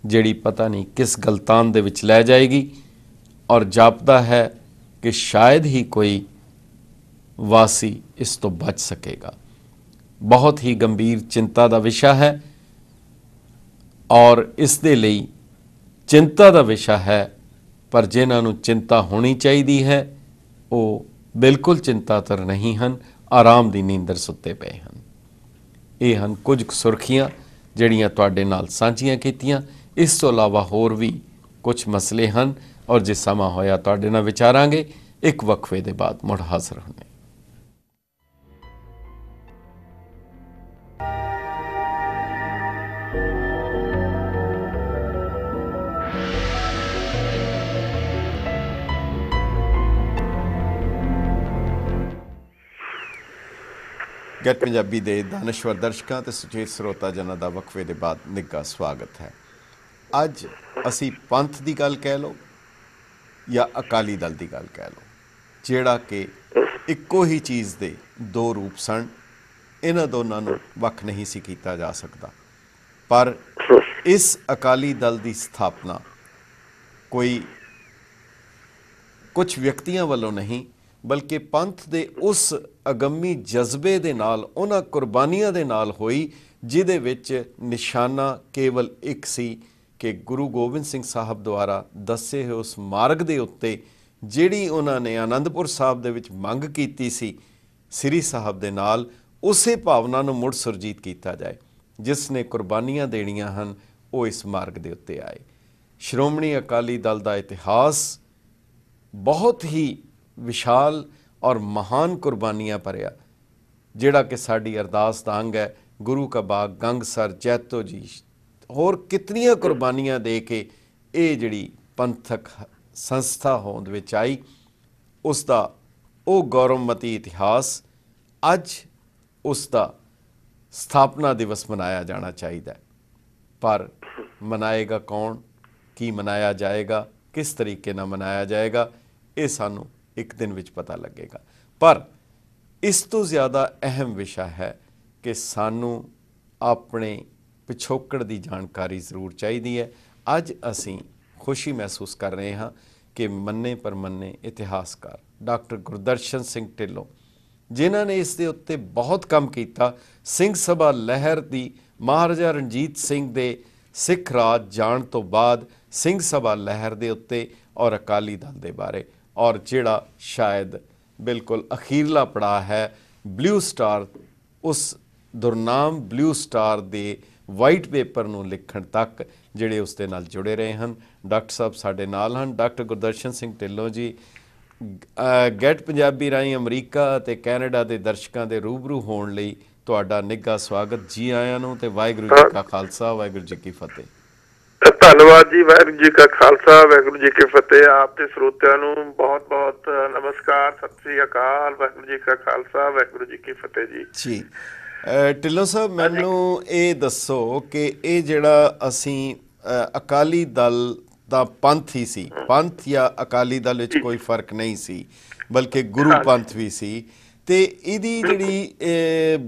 ਜਿਹੜੀ ਪਤਾ ਨਹੀਂ ਕਿਸ ਗਲਤਾਨ ਦੇ ਵਿੱਚ ਲੈ ਜਾਏਗੀ, ਔਰ ਜਾਪਦਾ ਹੈ ਕਿ ਸ਼ਾਇਦ ਹੀ ਕੋਈ ਵਾਸੀ ਇਸ ਤੋਂ ਬਚ ਸਕੇਗਾ। ਬਹੁਤ ਹੀ ਗੰਭੀਰ ਚਿੰਤਾ ਦਾ ਵਿਸ਼ਾ ਹੈ, ਔਰ ਇਸ ਦੇ ਲਈ ਚਿੰਤਾ ਦਾ ਵਿਸ਼ਾ ਹੈ, ਪਰ ਜਿਨ੍ਹਾਂ ਨੂੰ ਚਿੰਤਾ ਹੋਣੀ ਚਾਹੀਦੀ ਹੈ ਉਹ ਬਿਲਕੁਲ ਚਿੰਤਾਤਰ ਨਹੀਂ ਹਨ, ਆਰਾਮ ਦੀ ਨੀਂਦਰ ਸੁੱਤੇ ਪਏ ਹਨ। ਇਹ ਹਨ ਕੁਝ ਸੁਰਖੀਆਂ ਜਿਹੜੀਆਂ ਤੁਹਾਡੇ ਨਾਲ ਸਾਂਝੀਆਂ ਕੀਤੀਆਂ। ਇਸ ਤੋਂ ਇਲਾਵਾ ਹੋਰ ਵੀ ਕੁਝ ਮਸਲੇ ਹਨ, ਔਰ ਜੇ ਸਮਾਂ ਹੋਇਆ ਤੁਹਾਡੇ ਨਾਲ ਵਿਚਾਰਾਂਗੇ। ਇੱਕ ਵਕਫੇ ਦੇ ਬਾਅਦ ਮੁੜ ਹਾਜ਼ਰ ਹੋਣੇ। ਗੈਟ ਪੰਜਾਬੀ ਦੇ ਦਾਨਸ਼ਵਰ ਦਰਸ਼ਕਾਂ ਤੇ ਸੁਚੇਤ ਸਰੋਤਾ ਜਨਾਂ ਦਾ ਵਕਫੇ ਦੇ ਬਾਅਦ ਨਿੱਘਾ ਸਵਾਗਤ ਹੈ। ਅੱਜ ਅਸੀਂ ਪੰਥ ਦੀ ਗੱਲ ਕਹਿ ਲਓ ਜਾਂ ਅਕਾਲੀ ਦਲ ਦੀ ਗੱਲ ਕਹਿ ਲਓ, ਜਿਹੜਾ ਕਿ ਇੱਕੋ ਹੀ ਚੀਜ਼ ਦੇ ਦੋ ਰੂਪ ਸਨ। ਇਹਨਾਂ ਦੋਨਾਂ ਨੂੰ ਵੱਖ ਨਹੀਂ ਸੀ ਕੀਤਾ ਜਾ ਸਕਦਾ। ਪਰ ਇਸ ਅਕਾਲੀ ਦਲ ਦੀ ਸਥਾਪਨਾ ਕੋਈ ਕੁਝ ਵਿਅਕਤੀਆਂ ਵੱਲੋਂ ਨਹੀਂ, ਬਲਕਿ ਪੰਥ ਦੇ ਉਸ ਅਗੰਮੀ ਜਜ਼ਬੇ ਦੇ ਨਾਲ, ਉਹਨਾਂ ਕੁਰਬਾਨੀਆਂ ਦੇ ਨਾਲ ਹੋਈ, ਜਿਹਦੇ ਵਿੱਚ ਨਿਸ਼ਾਨਾ ਕੇਵਲ ਇੱਕ ਸੀ ਕਿ ਗੁਰੂ ਗੋਬਿੰਦ ਸਿੰਘ ਸਾਹਿਬ ਦੁਆਰਾ ਦੱਸੇ ਹੋਏ ਉਸ ਮਾਰਗ ਦੇ ਉੱਤੇ ਜਿਹੜੀ ਉਹਨਾਂ ਨੇ ਆਨੰਦਪੁਰ ਸਾਹਿਬ ਦੇ ਵਿੱਚ ਮੰਗ ਕੀਤੀ ਸੀ ਸ੍ਰੀ ਸਾਹਿਬ ਦੇ ਨਾਲ, ਉਸੇ ਭਾਵਨਾ ਨੂੰ ਮੁੜ ਸੁਰਜੀਤ ਕੀਤਾ ਜਾਏ। ਜਿਸ ਨੇ ਕੁਰਬਾਨੀਆਂ ਦੇਣੀਆਂ ਹਨ ਉਹ ਇਸ ਮਾਰਗ ਦੇ ਉੱਤੇ ਆਏ। ਸ਼੍ਰੋਮਣੀ ਅਕਾਲੀ ਦਲ ਦਾ ਇਤਿਹਾਸ ਬਹੁਤ ਹੀ ਵਿਸ਼ਾਲ ਔਰ ਮਹਾਨ ਕੁਰਬਾਨੀਆਂ ਭਰਿਆ, ਜਿਹੜਾ ਕਿ ਸਾਡੀ ਅਰਦਾਸ ਦਾ ਅੰਗ ਹੈ। ਗੁਰੂ ਕਾ ਬਾਗ, ਗੰਗਸਰ, ਜੈਤੋ ਜੀ, ਹੋਰ ਕਿਤਨੀਆਂ ਕੁਰਬਾਨੀਆਂ ਦੇ ਕੇ ਇਹ ਜਿਹੜੀ ਪੰਥਕ ਸੰਸਥਾ ਹੋਂਦ ਵਿੱਚ ਆਈ, ਉਸ ਦਾ ਉਹ ਗੌਰਵਮਤੀ ਇਤਿਹਾਸ ਅੱਜ ਉਸ ਦਾ ਸਥਾਪਨਾ ਦਿਵਸ ਮਨਾਇਆ ਜਾਣਾ ਚਾਹੀਦਾ ਹੈ। ਪਰ ਮਨਾਏਗਾ ਕੌਣ, ਕੀ ਮਨਾਇਆ ਜਾਏਗਾ, ਕਿਸ ਤਰੀਕੇ ਨਾਲ ਮਨਾਇਆ ਜਾਏਗਾ, ਇਹ ਸਾਨੂੰ ਇੱਕ ਦਿਨ ਵਿੱਚ ਪਤਾ ਲੱਗੇਗਾ। ਪਰ ਇਸ ਤੋਂ ਜ਼ਿਆਦਾ ਅਹਿਮ ਵਿਸ਼ਾ ਹੈ ਕਿ ਸਾਨੂੰ ਆਪਣੇ ਪਿਛੋਕੜ ਦੀ ਜਾਣਕਾਰੀ ਜ਼ਰੂਰ ਚਾਹੀਦੀ ਹੈ। ਅੱਜ ਅਸੀਂ ਖੁਸ਼ੀ ਮਹਿਸੂਸ ਕਰ ਰਹੇ ਹਾਂ ਕਿ ਮੰਨੇ ਪਰਮੰਨੇ ਇਤਿਹਾਸਕਾਰ ਡਾਕਟਰ ਗੁਰਦਰਸ਼ਨ ਸਿੰਘ ਢਿੱਲੋਂ, ਜਿਨ੍ਹਾਂ ਨੇ ਇਸ ਦੇ ਉੱਤੇ ਬਹੁਤ ਕੰਮ ਕੀਤਾ, ਸਿੰਘ ਸਭਾ ਲਹਿਰ ਦੀ, ਮਹਾਰਾਜਾ ਰਣਜੀਤ ਸਿੰਘ ਦੇ ਸਿੱਖ ਰਾਜ ਜਾਣ ਤੋਂ ਬਾਅਦ ਸਿੰਘ ਸਭਾ ਲਹਿਰ ਦੇ ਉੱਤੇ ਔਰ ਅਕਾਲੀ ਦਲ ਦੇ ਬਾਰੇ, ਔਰ ਜਿਹੜਾ ਸ਼ਾਇਦ ਬਿਲਕੁਲ ਅਖੀਰਲਾ ਪੜਾਅ ਹੈ ਬਲੂ ਸਟਾਰ, ਉਸ ਦੁਰਨਾਮ ਬਲੂ ਸਟਾਰ ਦੇ ਵਾਈਟ ਪੇਪਰ ਨੂੰ ਲਿਖਣ ਤੱਕ ਜਿਹੜੇ ਉਸ ਦੇ ਨਾਲ ਜੁੜੇ ਰਹੇ ਹਨ। ਡਾਕਟਰ ਸਾਹਿਬ ਸਾਡੇ ਨਾਲ ਹਨ। ਡਾਕਟਰ ਗੁਰਦਰਸ਼ਨ ਸਿੰਘ ਢਿੱਲੋਂ ਜੀ, ਗੈਟ ਪੰਜਾਬੀ ਰਾਹੀਂ ਅਮਰੀਕਾ ਅਤੇ ਕੈਨੇਡਾ ਦੇ ਦਰਸ਼ਕਾਂ ਦੇ ਰੂਬਰੂ ਹੋਣ ਲਈ ਤੁਹਾਡਾ ਨਿੱਘਾ ਸਵਾਗਤ। ਜੀ ਆਇਆਂ ਨੂੰ, ਤੇ ਵਾਹਿਗੁਰੂ ਜੀ ਕਾ ਖਾਲਸਾ, ਵਾਹਿਗੁਰੂ ਜੀ ਕੀ ਫਤਿਹ। ਧੰਨਵਾਦ ਜੀ। ਵਾਹਿਗੁਰੂ ਜੀ ਕਾ ਖਾਲਸਾ, ਵਾਹਿਗੁਰੂ ਜੀ ਕੀ ਫਤਿਹ। ਆਪ ਦੇ ਸਰੋਤਿਆਂ ਨੂੰ ਬਹੁਤ ਬਹੁਤ ਨਮਸਕਾਰ, ਸਤਿ ਸ੍ਰੀ ਅਕਾਲ, ਵਾਹਿਗੁਰੂ ਜੀ ਕਾ ਖਾਲਸਾ, ਵਾਹਿਗੁਰੂ ਜੀ ਕੀ ਫਤਿਹ ਜੀ। ਜੀ ਢਿੱਲੋਂ ਸਾਹਿਬ, ਮੈਨੂੰ ਇਹ ਦੱਸੋ ਕਿ ਇਹ ਜਿਹੜਾ ਅਸੀਂ ਅਕਾਲੀ ਦਲ ਦਾ ਪੰਥ ਹੀ ਸੀ, ਪੰਥ ਜਾਂ ਅਕਾਲੀ ਦਲ ਵਿੱਚ ਕੋਈ ਫਰਕ ਨਹੀਂ ਸੀ, ਬਲਕਿ ਗੁਰੂ ਪੰਥ ਵੀ ਸੀ, ਤੇ ਇਹਦੀ ਜਿਹੜੀ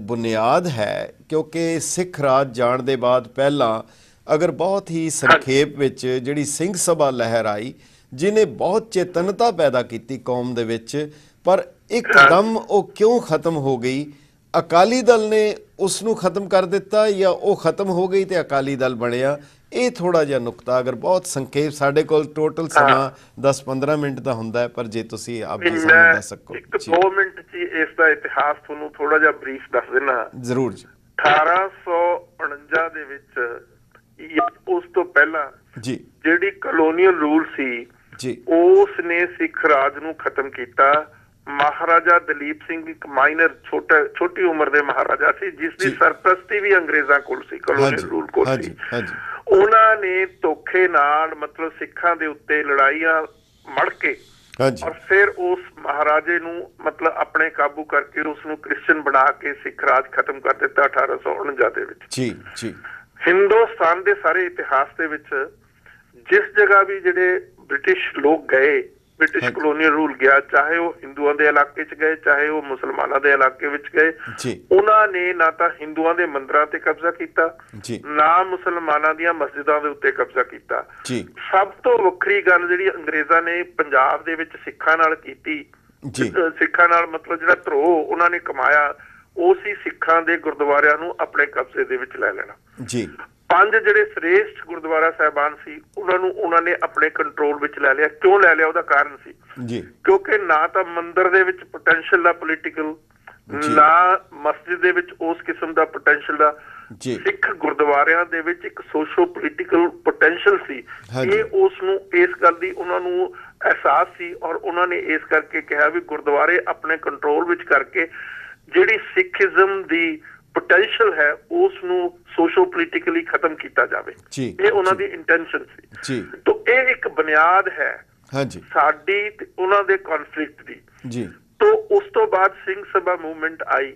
ਬੁਨਿਆਦ ਹੈ, ਕਿਉਂਕਿ ਸਿੱਖ ਰਾਜ ਜਾਣ ਦੇ ਬਾਅਦ ਪਹਿਲਾਂ ਅਗਰ ਬਹੁਤ ਹੀ ਸੰਖੇਪ ਵਿੱਚ ਜਿਹੜੀ ਸਿੰਘ ਸਭਾ ਲਹਿਰ ਆਈ, ਜਿਹਨੇ ਬਹੁਤ ਚੇਤਨਤਾ ਪੈਦਾ ਕੀਤੀ ਕੌਮ ਦੇ ਵਿੱਚ, ਪਰ ਇੱਕਦਮ ਉਹ ਕਿਉਂ ਖਤਮ ਹੋ ਗਈ? ਅਕਾਲੀ ਦਲ ਨੇ ਉਸ ਨੂੰ ਖਤਮ ਕਰ ਦਿੱਤਾ ਜਾਂ ਉਹ ਖਤਮ ਹੋ ਗਈ ਤੇ ਅਕਾਲੀ ਦਲ ਬਣਿਆ? ਇਹ ਥੋੜਾ ਜਿਹਾ ਨੁਕਤਾ ਅਗਰ ਬਹੁਤ ਸੰਖੇਪ, ਸਾਡੇ ਕੋਲ ਟੋਟਲ ਸਮਾਂ 10-15 ਮਿੰਟ ਦਾ ਹੁੰਦਾ ਹੈ, ਪਰ ਜੇ ਤੁਸੀਂ ਆਪ ਜੀ ਸਾਨੂੰ ਦੱਸ ਸਕੋ। 2 ਮਿੰਟ ਚ ਇਸ ਦਾ ਇਤਿਹਾਸ ਤੁਹਾਨੂੰ ਥੋੜਾ ਜਿਹਾ ਬਰੀਫ ਦੱਸ ਦੇਣਾ। ਜ਼ਰੂਰ ਜੀ। 1849 ਦੇ ਵਿੱਚ, ਉਸ ਤੋਂ ਪਹਿਲਾਂ ਜੀ, ਜਿਹੜੀ ਕਲੋਨੀਅਲ ਰੂਲ ਸੀ ਜੀ, ਉਸ ਨੇ ਸਿੱਖ ਰਾਜ ਨੂੰ ਖਤਮ ਕੀਤਾ। ਮਹਾਰਾਜਾ ਦਲੀਪ ਸਿੰਘ ਇੱਕ ਮਾਈਨਰ ਛੋਟੀ ਉਮਰ ਦੇ ਮਹਾਰਾਜਾ ਸੀ, ਜਿਸ ਦੀ ਸਰਪ੍ਰਸਤੀ ਵੀ ਅੰਗਰੇਜ਼ਾਂ ਕੋਲ ਸੀ, ਕਲੋਨੀਅਲ ਰੂਲ ਕੋਲ ਸੀ। ਉਹਨਾਂ ਨੇ ਧੋਖੇ ਨਾਲ ਮਤਲਬ ਸਿੱਖਾਂ ਦੇ ਉੱਤੇ ਲੜਾਈਆਂ ਮੜ ਕੇ ਔਰ ਫਿਰ ਉਸ ਮਹਾਰਾਜੇ ਨੂੰ ਮਤਲਬ ਆਪਣੇ ਕਾਬੂ ਕਰਕੇ ਉਸ ਨੂੰ ਕ੍ਰਿਸਚਨ ਬਣਾ ਕੇ ਸਿੱਖ ਰਾਜ ਖਤਮ ਕਰ ਦਿੱਤਾ 1849 ਦੇ ਵਿੱਚ। ਜੀ ਜੀ। ਹਿੰਦੁਸਤਾਨ ਦੇ ਸਾਰੇ ਇਤਿਹਾਸ ਦੇ ਵਿੱਚ जिस जगह भी ਜਿਹੜੇ ब्रिटिश लोग गए, ब्रिटिश कलोनीअल रूल गया, चाहे वो हिंदुओं के इलाके च गए चाहे वो मुसलमानों के इलाके विच गए, उन्होंने ना तो हिंदुओं के मंदिरों ते कब्जा किया ना मुसलमानों दी मस्जिदों के उत्ते कब्जा किया। सब तो वखरी गल जिहड़ी अंग्रेज़ां ने पंजाब दे विच सिक्खां नाल कीती, सिक्खां नाल मतलब जिहड़ा धरोह उन्होंने कमाया ਉਹ ਸੀ ਸਿੱਖਾਂ ਦੇ ਗੁਰਦੁਆਰਿਆਂ ਨੂੰ ਆਪਣੇ ਕਬਜ਼ੇ ਦੇ ਵਿੱਚ ਲੈ ਲੈਣਾ। ਜੀ 5 ਜਿਹੜੇ ਸ੍ਰੇਸ਼ਟ ਗੁਰਦੁਆਰਾ ਸਾਹਿਬਾਨ ਸੀ ਉਹਨਾਂ ਨੂੰ ਉਹਨਾਂ ਨੇ ਆਪਣੇ ਕੰਟਰੋਲ ਵਿੱਚ ਲੈ ਲਿਆ। ਕਿਉਂ ਲੈ ਲਿਆ? ਉਹਦਾ ਕਾਰਨ ਸੀ ਜੀ, ਕਿਉਂਕਿ ਨਾ ਤਾਂ ਮੰਦਿਰ ਦੇ ਵਿੱਚ ਪੋਟੈਂਸ਼ੀਅਲ ਦਾ ਪੋਲੀਟੀਕਲ, ਨਾ ਮਸਜਿਦ ਦੇ ਵਿੱਚ ਉਸ ਕਿਸਮ ਦਾ ਪੋਟੈਂਸ਼ੀਅਲ ਦਾ, ਸਿੱਖ ਗੁਰਦੁਆਰਿਆਂ ਦੇ ਵਿੱਚ ਇੱਕ ਸੋਸ਼ੋ ਪੋਲੀਟੀਕਲ ਪੋਟੈਂਸ਼ੀਅਲ ਸੀ। ਇਹ ਉਸ ਨੂੰ ਇਸ ਗੱਲ ਦੀ ਉਹਨਾਂ ਨੂੰ ਅਹਿਸਾਸ ਸੀ ਔਰ ਉਹਨਾਂ ਨੇ ਇਸ ਕਰਕੇ ਕਿਹਾ ਵੀ ਗੁਰਦੁਆਰੇ ਆਪਣੇ ਕੰਟਰੋਲ ਵਿੱਚ ਕਰਕੇ ਜਿਹੜੀ ਸਿੱਖੀਜ਼ਮ ਦੀ ਪੋਟੈਂਸ਼ੀਅਲ ਹੈ ਉਸ ਨੂੰ ਸੋਸ਼ੋ ਪੋਲੀਟੀਕਲੀ ਖਤਮ ਕੀਤਾ ਜਾਵੇ। ਇਹ ਉਹਨਾਂ ਦੀ ਇੰਟੈਂਸ਼ਨ ਸੀ। ਤਾਂ ਇਹ ਇੱਕ ਬੁਨਿਆਦ ਹੈ ਸਾਡੀ ਤੇ ਉਹਨਾਂ ਦੇ ਕਨਫਲਿਕਟ ਦੀ। ਤਾਂ ਉਸ ਤੋਂ ਬਾਅਦ ਸਿੰਘ ਸਭਾ ਮੂਵਮੈਂਟ ਆਈ।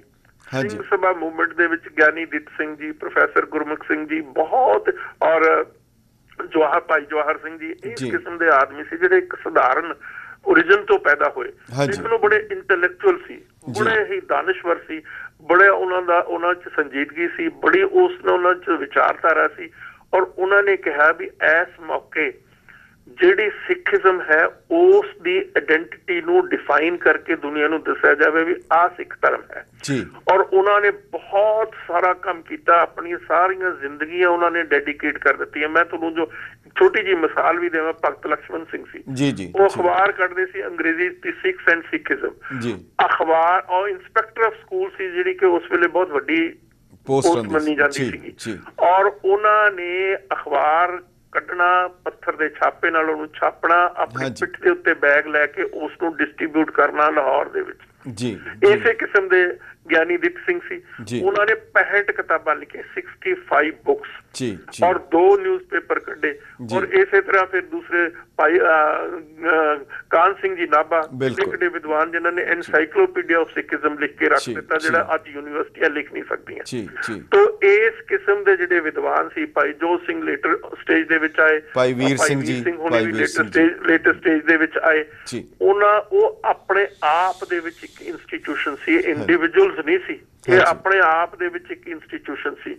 ਸਿੰਘ ਸਭਾ ਮੂਵਮੈਂਟ ਦੇ ਵਿੱਚ ਗਿਆਨੀ ਦਿੱਤ ਸਿੰਘ ਜੀ, ਪ੍ਰੋਫੈਸਰ ਗੁਰਮੁਖ ਸਿੰਘ ਜੀ ਬਹੁਤ ਔਰ ਜਵਾਹਰ ਭਾਈ ਜਵਾਹਰ ਸਿੰਘ ਜੀ ਇਸ ਕਿਸਮ ਦੇ ਆਦਮੀ ਸੀ ਜਿਹੜੇ ਇੱਕ ਸਧਾਰਨ ओरिजिन तो पैदा होए, लेकिन वो बड़े इंटैलेक्चुअल सी, बड़े ही दानिश्वर सी, बड़े उन्हां च संजीदगी सी, बड़ी उन्हां च विचारधारा सी। और उन्होंने कहा भी इस मौके ਜਿਹੜੀ ਸਿੱਖੀਜ਼ਮ ਹੈ ਉਸ ਦੀ ਆਇਡੈਂਟੀਟੀ ਨੂੰ ਡਿਫਾਈਨ ਕਰਕੇ ਦੁਨੀਆ ਨੂੰ ਦੱਸਿਆ ਜਾਵੇ ਵੀ ਆਹ ਸਿੱਖ ਧਰਮ ਹੈ ਜੀ। ਔਰ ਉਹਨਾਂ ਨੇ ਬਹੁਤ ਸਾਰਾ ਕੰਮ ਕੀਤਾ, ਆਪਣੀਆਂ ਸਾਰੀਆਂ ਜ਼ਿੰਦਗੀਆਂ ਉਹਨਾਂ ਨੇ ਡੈਡੀਕੇਟ ਕਰ ਦਿੱਤੀਆਂ। ਮੈਂ ਤੁਹਾਨੂੰ ਜੋ ਛੋਟੀ ਜੀ ਮਿਸਾਲ ਵੀ ਦੇਵਾਂ, ਭਗਤ ਲਕਸ਼ਮਣ ਸਿੰਘ ਸੀ ਜੀ ਜੀ, ਉਹ ਅਖਬਾਰ ਕੱਢਦੇ ਸੀ ਅੰਗਰੇਜ਼ੀ ਦੀ ਸਿੱਖਸ ਐਂਡ ਸਿੱਖੀਜ਼ਮ ਜੀ ਅਖਬਾਰ, ਔਰ ਇੰਸਪੈਕਟਰ ਆਫ ਸਕੂਲ ਸੀ ਜਿਹੜੀ ਕਿ ਉਸ ਵੇਲੇ ਬਹੁਤ ਵੱਡੀ ਪੋਸਟ ਮੰਨੀ ਜਾਂਦੀ ਸੀਗੀ। ਔਰ ਉਹਨਾਂ ਨੇ ਅਖਬਾਰ ਕੱਢਣਾ, ਪੱਥਰ ਦੇ ਛਾਪੇ ਨਾਲ ਉਹਨੂੰ ਛਾਪਣਾ, ਆਪਣੀ ਪਿੱਠ ਦੇ ਉੱਤੇ ਬੈਗ ਲੈ ਕੇ ਉਸ ਨੂੰ ਡਿਸਟ੍ਰੀਬਿਊਟ ਕਰਨਾ ਲਾਹੌਰ ਦੇ ਵਿੱਚ ਜੀ। ਇਸੇ ਕਿਸਮ ਦੇ ਗਿਆਨੀ ਦਿੱਤ ਸਿੰਘ ਸੀ। ਉਹਨਾਂ ਨੇ 65 ਕਿਤਾਬਾਂ ਲਿਖੀਆਂ, 65 ਬੁੱਕਸ ਜੀ, ਔਰ 2 ਨਿਊਜ਼ਪੇਪਰ ਕੱਢੇ। ਔਰ ਇਸੇ ਤਰ੍ਹਾਂ ਫਿਰ ਦੂਸਰੇ ਭਾਈ ਕਾਨ ਸਿੰਘ ਜੀ ਨਾਭਾ ਲਿਖਦੇ ਵਿਦਵਾਨ ਜਿਨ੍ਹਾਂ ਨੇ ਐਨਸਾਈਕਲੋਪੀਡੀਆ ਆਫ ਸਿੱਖੀਜ਼ਮ ਲਿਖ ਕੇ ਰੱਖ ਦਿੱਤਾ, ਜਿਹੜਾ ਅੱਜ ਯੂਨੀਵਰਸਿਟੀਆਂ ਲਿਖ ਨਹੀਂ ਸਕਦੀਆਂ। ਤੋ ਇਸ ਕਿਸਮ ਦੇ ਜਿਹੜੇ ਵਿਦਵਾਨ ਸੀ, ਭਾਈ ਜੋਤ ਸਿੰਘ ਲੇਟਰ ਸਟੇਜ ਦੇ ਵਿੱਚ ਆਏ, ਭਾਈ ਵੀਰ ਸਿੰਘ ਜੀ ਹੁਣੇ ਵੀ ਲੇਟਰ ਸਟੇਜ ਦੇ ਵਿੱਚ ਆਏ। ਉਹ ਆਪਣੇ ਆਪ ਦੇ ਵਿੱਚ ਇੱਕ ਇੰਸਟੀਟਿਊਸ਼ਨ ਸੀ, ਇੰਡੀਵਿਜੂਅਲਸ ਨਹੀਂ ਸੀ, ਇਹ ਆਪਣੇ ਆਪ ਦੇ ਵਿੱਚ ਇੱਕ ਇੰਸਟੀਟਿਊਸ਼ਨ ਸੀ।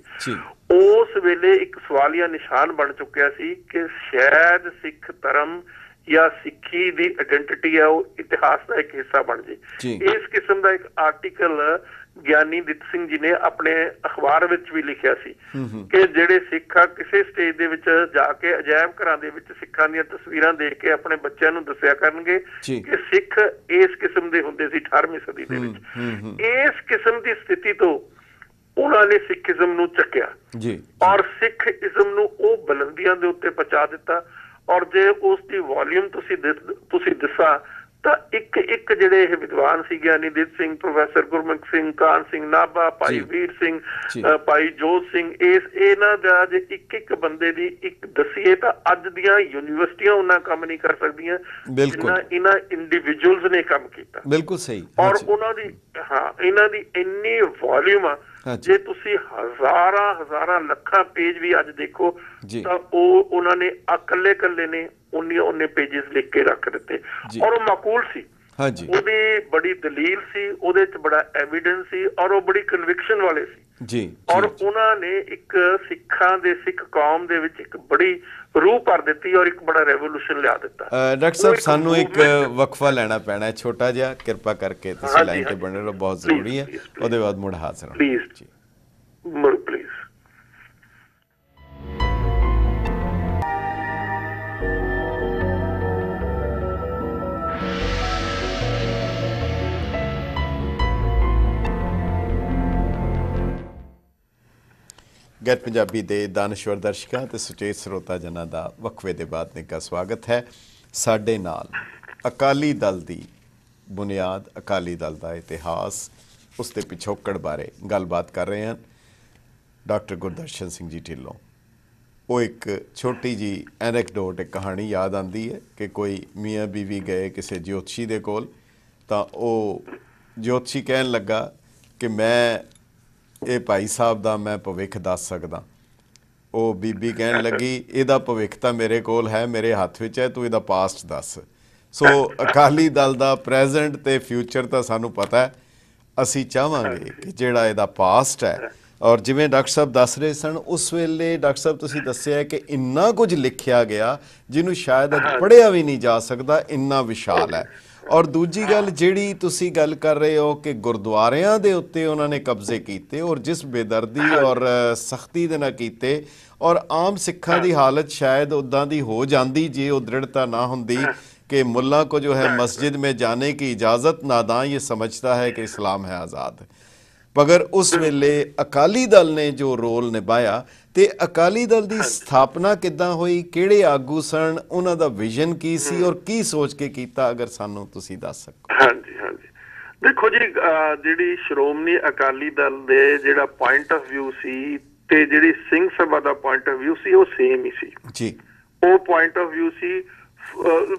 ਉਸ ਵੇਲੇ ਇੱਕ ਸਵਾਲੀਆ ਨਿਸ਼ਾਨ ਬਣ ਚੁੱਕਿਆ ਸੀ ਕਿ ਸ਼ਾਇਦ ਸਿੱਖ ਧਰਮ ਜਾਂ ਸਿੱਖੀ ਦੀ ਆਇਡੈਂਟੀਟੀ ਹੈ ਉਹ ਇਤਿਹਾਸ ਦਾ ਇੱਕ ਹਿੱਸਾ ਬਣ ਜੇ। ਇਸ ਕਿਸਮ ਦਾ ਇੱਕ ਆਰਟੀਕਲ ਗਿਆਨੀ ਦਿੱਤ ਸਿੰਘ ਜੀ ਨੇ ਆਪਣੇ ਅਖਬਾਰ ਵਿੱਚ ਵੀ ਲਿਖਿਆ ਸੀ ਕਿ ਜਿਹੜੇ ਸਿੱਖ ਆ ਕਿਸੇ ਸਟੇਜ ਦੇ ਵਿੱਚ ਜਾ ਕੇ ਅਜਾਇਬ ਘਰਾਂ ਦੇ ਵਿੱਚ ਸਿੱਖਾਂ ਦੀਆਂ ਤਸਵੀਰਾਂ ਦੇਖ ਕੇ ਆਪਣੇ ਬੱਚਿਆਂ ਨੂੰ ਦੱਸਿਆ ਕਰਨਗੇ ਕਿ ਸਿੱਖ ਇਸ ਕਿਸਮ ਦੇ ਹੁੰਦੇ ਸੀ 18ਵੀਂ ਸਦੀ ਦੇ ਵਿੱਚ। ਇਸ ਕਿਸਮ ਦੀ ਸਥਿਤੀ ਤੋਂ ਉਹਨਾਂ ਨੇ ਸਿੱਖੀਜ਼ਮ ਨੂੰ ਚੱਕਿਆ ਔਰ ਸਿੱਖੀਜ਼ਮ ਨੂੰ ਉਹ ਬੁਲੰਦੀਆਂ ਦੇ ਉੱਤੇ ਪਹੁੰਚਾ ਦਿੱਤਾ। ਔਰ ਜੇ ਉਸ ਦੀ ਵੋਲਿਊਮ ਤੁਸੀਂ ਦੱਸਾਂ ਤਾਂ ਇੱਕ ਇੱਕ ਜਿਹੜੇ ਇਹ ਵਿਦਵਾਨ ਸੀ, ਗਿਆਨੀ ਦਿੱਤ ਸਿੰਘ, ਪ੍ਰੋਫੈਸਰ ਗੁਰਮੁਖ ਸਿੰਘ, ਕਾਨ ਸਿੰਘ ਨਾਭਾ, ਭਾਈ ਵੀਰ ਸਿੰਘ, ਭਾਈ ਜੋਤ ਸਿੰਘ, ਇਹਨਾਂ ਦਾ ਜੇ ਇੱਕ ਇੱਕ ਬੰਦੇ ਦੀ ਇੱਕ ਦੱਸੀਏ ਤਾਂ ਅੱਜ ਦੀਆਂ ਯੂਨੀਵਰਸਿਟੀਆਂ ਉਹਨਾਂ ਕੰਮ ਨਹੀਂ ਕਰ ਸਕਦੀਆਂ ਜਿੰਨਾ ਇਹਨਾਂ ਇੰਡੀਵਿਜੂਅਲਸ ਨੇ ਕੰਮ ਕੀਤਾ। ਬਿਲਕੁਲ ਸਹੀ। ਔਰ ਉਹਨਾਂ ਦੀ ਇਹਨਾਂ ਦੀ ਇੰਨੀ ਵੋਲਿਊਮ ਆ, ਜੇ ਤੁਸੀਂ ਹਜ਼ਾਰਾਂ ਲੱਖਾਂ ਪੇਜ ਵੀ ਅੱਜ ਦੇਖੋ ਤਾਂ ਉਹ ਉਹਨਾਂ ਨੇ ਇਕੱਲੇ ਇਕੱਲੇ ਨੇ ਉਹਨੇ ਪੇਜਿਸ ਲਿਖ ਕੇ ਰੱਖ ਦਿੱਤੇ। ਔਰ ਉਹ ਮਾਕੂਲ ਸੀ, ਉਹਦੀ ਬੜੀ ਦਲੀਲ ਸੀ, ਉਹਦੇ ਚ ਬੜਾ ਐਵੀਡੈਂਸ ਸੀ ਔਰ ਉਹ ਬੜੀ ਕਨਵਿਕਸ਼ਨ ਵਾਲੇ ਸੀ ਜੀ। ਔਰ ਉਹਨਾਂ ਨੇ ਇੱਕ ਸਿੱਖਾਂ ਦੇ ਸਿੱਖ ਕੌਮ ਦੇ ਵਿੱਚ ਇੱਕ ਬੜੀ ਰੂਹ ਭਰ ਦਿੱਤੀ ਔਰ ਇੱਕ ਬੜਾ ਰੈਵੋਲੂਸ਼ਨ ਲਿਆ ਦਿੱਤਾ। ਡਾਕਟਰ ਸਾਹਿਬ ਸਾਨੂੰ ਇੱਕ ਵਕਫਾ ਲੈਣਾ ਪੈਣਾ ਛੋਟਾ ਜਿਹਾ, ਕਿਰਪਾ ਕਰਕੇ ਤੁਸੀਂ ਲਾਈਨ ਤੇ ਬਣੇ ਰਹੋ, ਬਹੁਤ ਜ਼ਰੂਰੀ ਹੈ। ਉਹਦੇ ਬਾਅਦ ਮੁੜ ਹਾਜ਼ਰ ਪਲੀਜ਼ ਜੀ, ਮੁੜ ਪਲੀਜ਼। ਗੈਰ ਪੰਜਾਬੀ ਦੇ ਦਾਨਸ਼ਵਰ ਦਰਸ਼ਕਾਂ ਤੇ ਸੁਚੇਤ ਸਰੋਤਾ ਜਨਾਂ ਦਾ ਵਕਫੇ ਦੇ ਬਾਅਦ ਨਿੱਘਾ ਸਵਾਗਤ ਹੈ। ਸਾਡੇ ਨਾਲ ਅਕਾਲੀ ਦਲ ਦੀ ਬੁਨਿਆਦ, ਅਕਾਲੀ ਦਲ ਦਾ ਇਤਿਹਾਸ, ਉਸ ਦੇ ਪਿਛੋਕੜ ਬਾਰੇ ਗੱਲਬਾਤ ਕਰ ਰਹੇ ਹਨ ਡਾਕਟਰ ਗੁਰਦਰਸ਼ਨ ਸਿੰਘ ਜੀ ਢਿੱਲੋਂ। ਉਹ ਇੱਕ ਛੋਟੀ ਜੀ ਐਨੈਕਡੋਟ, ਇੱਕ ਕਹਾਣੀ ਯਾਦ ਆਉਂਦੀ ਹੈ ਕਿ ਕੋਈ ਮੀਆਂ ਬੀਵੀ ਗਏ ਕਿਸੇ ਜੋਤਸ਼ੀ ਦੇ ਕੋਲ, ਤਾਂ ਉਹ ਜੋਤਸ਼ੀ ਕਹਿਣ ਲੱਗਾ ਕਿ ਮੈਂ ਇਹ ਭਾਈ ਸਾਹਿਬ ਦਾ ਮੈਂ ਭਵਿੱਖ ਦੱਸ ਸਕਦਾ। ਉਹ ਬੀਬੀ ਕਹਿਣ ਲੱਗੀ ਇਹਦਾ ਭਵਿੱਖ ਤਾਂ ਮੇਰੇ ਕੋਲ ਹੈ, ਮੇਰੇ ਹੱਥ ਵਿੱਚ ਹੈ, ਤੂੰ ਇਹਦਾ ਪਾਸਟ ਦੱਸ। ਸੋ ਅਕਾਲੀ ਦਲ ਦਾ ਪ੍ਰੈਜ਼ੈਂਟ ਤੇ ਫਿਊਚਰ ਤਾਂ ਸਾਨੂੰ ਪਤਾ ਹੈ। ਅਸੀਂ ਚਾਹਾਂਗੇ ਕਿ ਜਿਹੜਾ ਇਹਦਾ ਪਾਸਟ ਹੈ, ਔਰ ਜਿਵੇਂ ਡਾਕਟਰ ਸਾਹਿਬ ਦੱਸ ਰਹੇ ਸਨ ਉਸ ਵੇਲੇ, ਡਾਕਟਰ ਸਾਹਿਬ ਤੁਸੀਂ ਦੱਸਿਆ ਕਿ ਇੰਨਾ ਕੁਝ ਲਿਖਿਆ ਗਿਆ ਜਿਹਨੂੰ ਸ਼ਾਇਦ ਅੱਜ ਪੜ੍ਹਿਆ ਵੀ ਨਹੀਂ ਜਾ ਸਕਦਾ, ਇੰਨਾ ਵਿਸ਼ਾਲ ਹੈ। ਔਰ ਦੂਜੀ ਗੱਲ ਜਿਹੜੀ ਤੁਸੀਂ ਗੱਲ ਕਰ ਰਹੇ ਹੋ ਕਿ ਗੁਰਦੁਆਰਿਆਂ ਦੇ ਉੱਤੇ ਉਹਨਾਂ ਨੇ ਕਬਜ਼ੇ ਕੀਤੇ, ਔਰ ਜਿਸ ਬੇਦਰਦੀ ਔਰ ਸਖਤੀ ਦੇ ਨਾਲ ਕੀਤੇ, ਔਰ ਆਮ ਸਿੱਖਾਂ ਦੀ ਹਾਲਤ ਸ਼ਾयद ਉੱਦਾਂ ਦੀ ਹੋ ਜਾਂਦੀ ਜੇ ਉਹ ਦ੍ਰਿੜਤਾ ਨਾ ਹੁੰਦੀ कि मुल्ला को जो है मस्जिद में जाने की इजाज़त, नादां ये समझता है कि इस्लाम है आज़ाद। मगर उस वेले अकाली दल ने जो रोल निभाया, तो अकाली दल की स्थापना किद्दां होई, किहड़े आगू सन, उन्हां दा विजन की सी और की सोच के कीता, अगर सानू तुसीं दस सको। हाँ जी, हाँ जी। देखो जी, जिहड़ी श्रोमणी अकाली दल दे जिहड़ा पॉइंट ऑफ व्यू सी ते जिहड़ी सिंह सभा दा पॉइंट ऑफ व्यू सी, वो सेम ही सी जी। वो पॉइंट ऑफ व्यू सी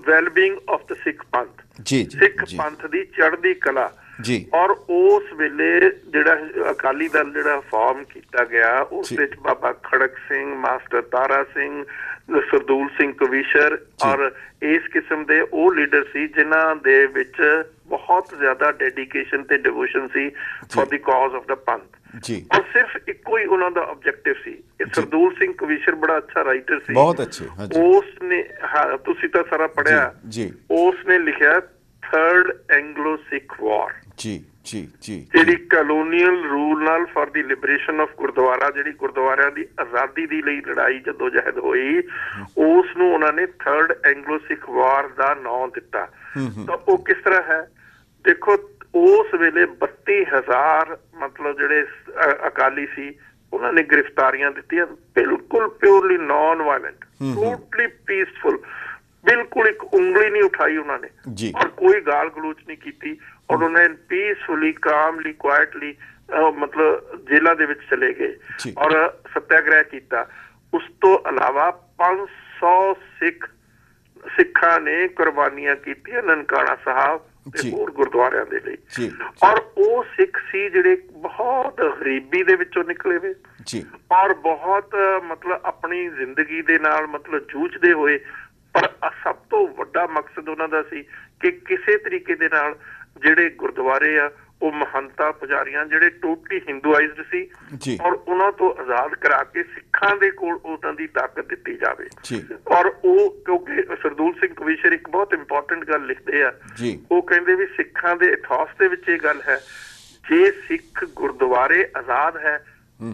wellbeing of the Sikh Panth, Sikh ਪੰਥ ਦੀ ਚੜ੍ਹਦੀ ਕਲਾ ਜੀ। ਔਰ ਉਸ ਵੇਲੇ ਜਿਹੜਾ ਅਕਾਲੀ ਦਲ ਜਿਹੜਾ ਫਾਰਮ ਕੀਤਾ ਗਿਆ, ਉਸ ਵਿੱਚ ਬਾਬਾ ਖੜਕ ਸਿੰਘ, ਮਾਸਟਰ ਤਾਰਾ ਸਿੰਘ, ਸਰਦੂਲ ਸਿੰਘ ਕਵੀਸ਼ਰ ਔਰ ਇਸ ਕਿਸਮ ਦੇ ਉਹ ਲੀਡਰ ਸੀ ਜਿਨ੍ਹਾਂ ਦੇ ਵਿੱਚ ਬਹੁਤ ਜ਼ਿਆਦਾ ਡੈਡੀਕੇਸ਼ਨ ਤੇ devotion C for the cause of the ਪੰਥ ਜੀ। ਔਰ ਸਿਰਫ ਇੱਕੋ ਹੀ ਉਹਨਾਂ ਦਾ ਆਬਜੈਕਟਿਵ ਸੀ। ਸਰਦੂਲ ਸਿੰਘ ਕਵੀਸ਼ਰ ਬੜਾ ਅੱਛਾ ਰਾਈਟਰ ਸੀ, ਬਹੁਤ ਅੱਛੇ। ਉਸਨੇ, ਹਾਂ ਤੁਸੀਂ ਤਾਂ ਸਾਰਾ ਪੜ੍ਹਿਆ ਜੀ, ਉਸਨੇ ਲਿਖਿਆ ਥਰਡ ਐਂਗਲੋ ਸਿੱਖ ਵਾਰ ਜੀ ਜੀ ਜੀ, ਜਿਹੜੀ ਕਲੋਨੀਅਲ ਰੂਲ ਨਾਲ for the liberation of Gurdwara, ਜਿਹੜੀ ਗੁਰਦੁਆਰਿਆਂ ਦੀ ਆਜ਼ਾਦੀ ਦੀ ਲਈ ਲੜਾਈ ਜਦੋਂ ਜਹਿਦ ਹੋਈ, ਉਸ ਨੂੰ ਉਹਨਾਂ ਨੇ ਥਰਡ ਐਂਗਲੋ ਸਿੱਖ ਵਾਰ ਦਾ ਨਾਂ ਦਿੱਤਾ। ਤਾਂ ਉਹ ਕਿਸ ਤਰ੍ਹਾਂ ਹੈ, ਦੇਖੋ ਉਸ ਵੇਲੇ 32,000 ਮਤਲਬ ਜਿਹੜੇ ਅਕਾਲੀ ਸੀ ਉਹਨਾਂ ਨੇ ਗ੍ਰਿਫਤਾਰੀਆਂ ਦਿੱਤੀਆਂ, ਬਿਲਕੁਲ ਪਿਓਰਲੀ ਨॉन ਵਾਇਲੈਂਟ, ਟੋਟਲੀ ਪੀਸਫੁਲ, ਬਿਲਕੁਲ ਇੱਕ ਉਂਗਲੀ ਨਹੀਂ ਉਠਾਈ ਉਹਨਾਂ ਨੇ ਔਰ ਕੋਈ ਗਾਲ ਗਲੋਚ ਨਹੀਂ ਕੀਤੀ, ਔਰ ਉਹਨਾਂ ਨੇ ਪੀਸਫੁਲੀ, ਕਾਮਲੀ, ਕੁਆਇਟਲੀ ਮਤਲਬ ਜੇਲਾਂ ਦੇ ਵਿੱਚ ਚਲੇ ਗਏ ਔਰ ਸੱਤਿਆਗ੍ਰਹਿ ਕੀਤਾ। ਉਸ ਤੋਂ ਇਲਾਵਾ 500 ਸਿੱਖਾਂ ਨੇ ਕੁਰਬਾਨੀਆਂ ਕੀਤੀਆਂ ਨਨਕਾਣਾ ਸਾਹਿਬ ਤੇ ਹੋਰ ਗੁਰਦੁਆਰਿਆਂ ਦੇ ਲਈ। ਔਰ ਉਹ ਸਿੱਖ ਸੀ ਜਿਹੜੇ ਬਹੁਤ ਗਰੀਬੀ ਦੇ ਵਿੱਚੋਂ ਨਿਕਲੇ ਵੇ ਔਰ ਬਹੁਤ ਮਤਲਬ ਆਪਣੀ ਜ਼ਿੰਦਗੀ ਦੇ ਨਾਲ ਮਤਲਬ ਜੂਝਦੇ ਹੋਏ, ਪਰ ਸਭ ਤੋਂ ਵੱਡਾ ਮਕਸਦ ਉਹਨਾਂ ਦਾ ਸੀ ਕਿ ਕਿਸੇ ਤਰੀਕੇ ਦੇ ਨਾਲ ਜਿਹੜੇ ਗੁਰਦੁਆਰੇ ਆ ਉਹ ਮਹੰਤਾਂ ਪੁਜਾਰੀਆਂ ਜਿਹੜੇ ਟੋਟਲੀ ਹਿੰਦੂਆਈਜ਼ਡ ਸੀ ਔਰ ਉਹਨਾਂ ਤੋਂ ਆਜ਼ਾਦ ਕਰਾ ਕੇ ਸਿੱਖਾਂ ਦੇ ਕੋਲ ਉਹਨਾਂ ਦੀ ਤਾਕਤ ਦਿੱਤੀ ਜਾਵੇ। ਔਰ ਉਹ ਕਿਉਂਕਿ ਸਰਦੂਲ ਸਿੰਘ ਕਵੀਸ਼ਰ ਇੱਕ ਬਹੁਤ ਇੰਪੋਰਟੈਂਟ ਗੱਲ ਲਿਖਦੇ ਆ, ਉਹ ਕਹਿੰਦੇ ਵੀ ਸਿੱਖਾਂ ਦੇ ਇਤਿਹਾਸ ਦੇ ਵਿੱਚ ਇਹ ਗੱਲ ਹੈ, ਜੇ ਸਿੱਖ ਗੁਰਦੁਆਰੇ ਆਜ਼ਾਦ ਹੈ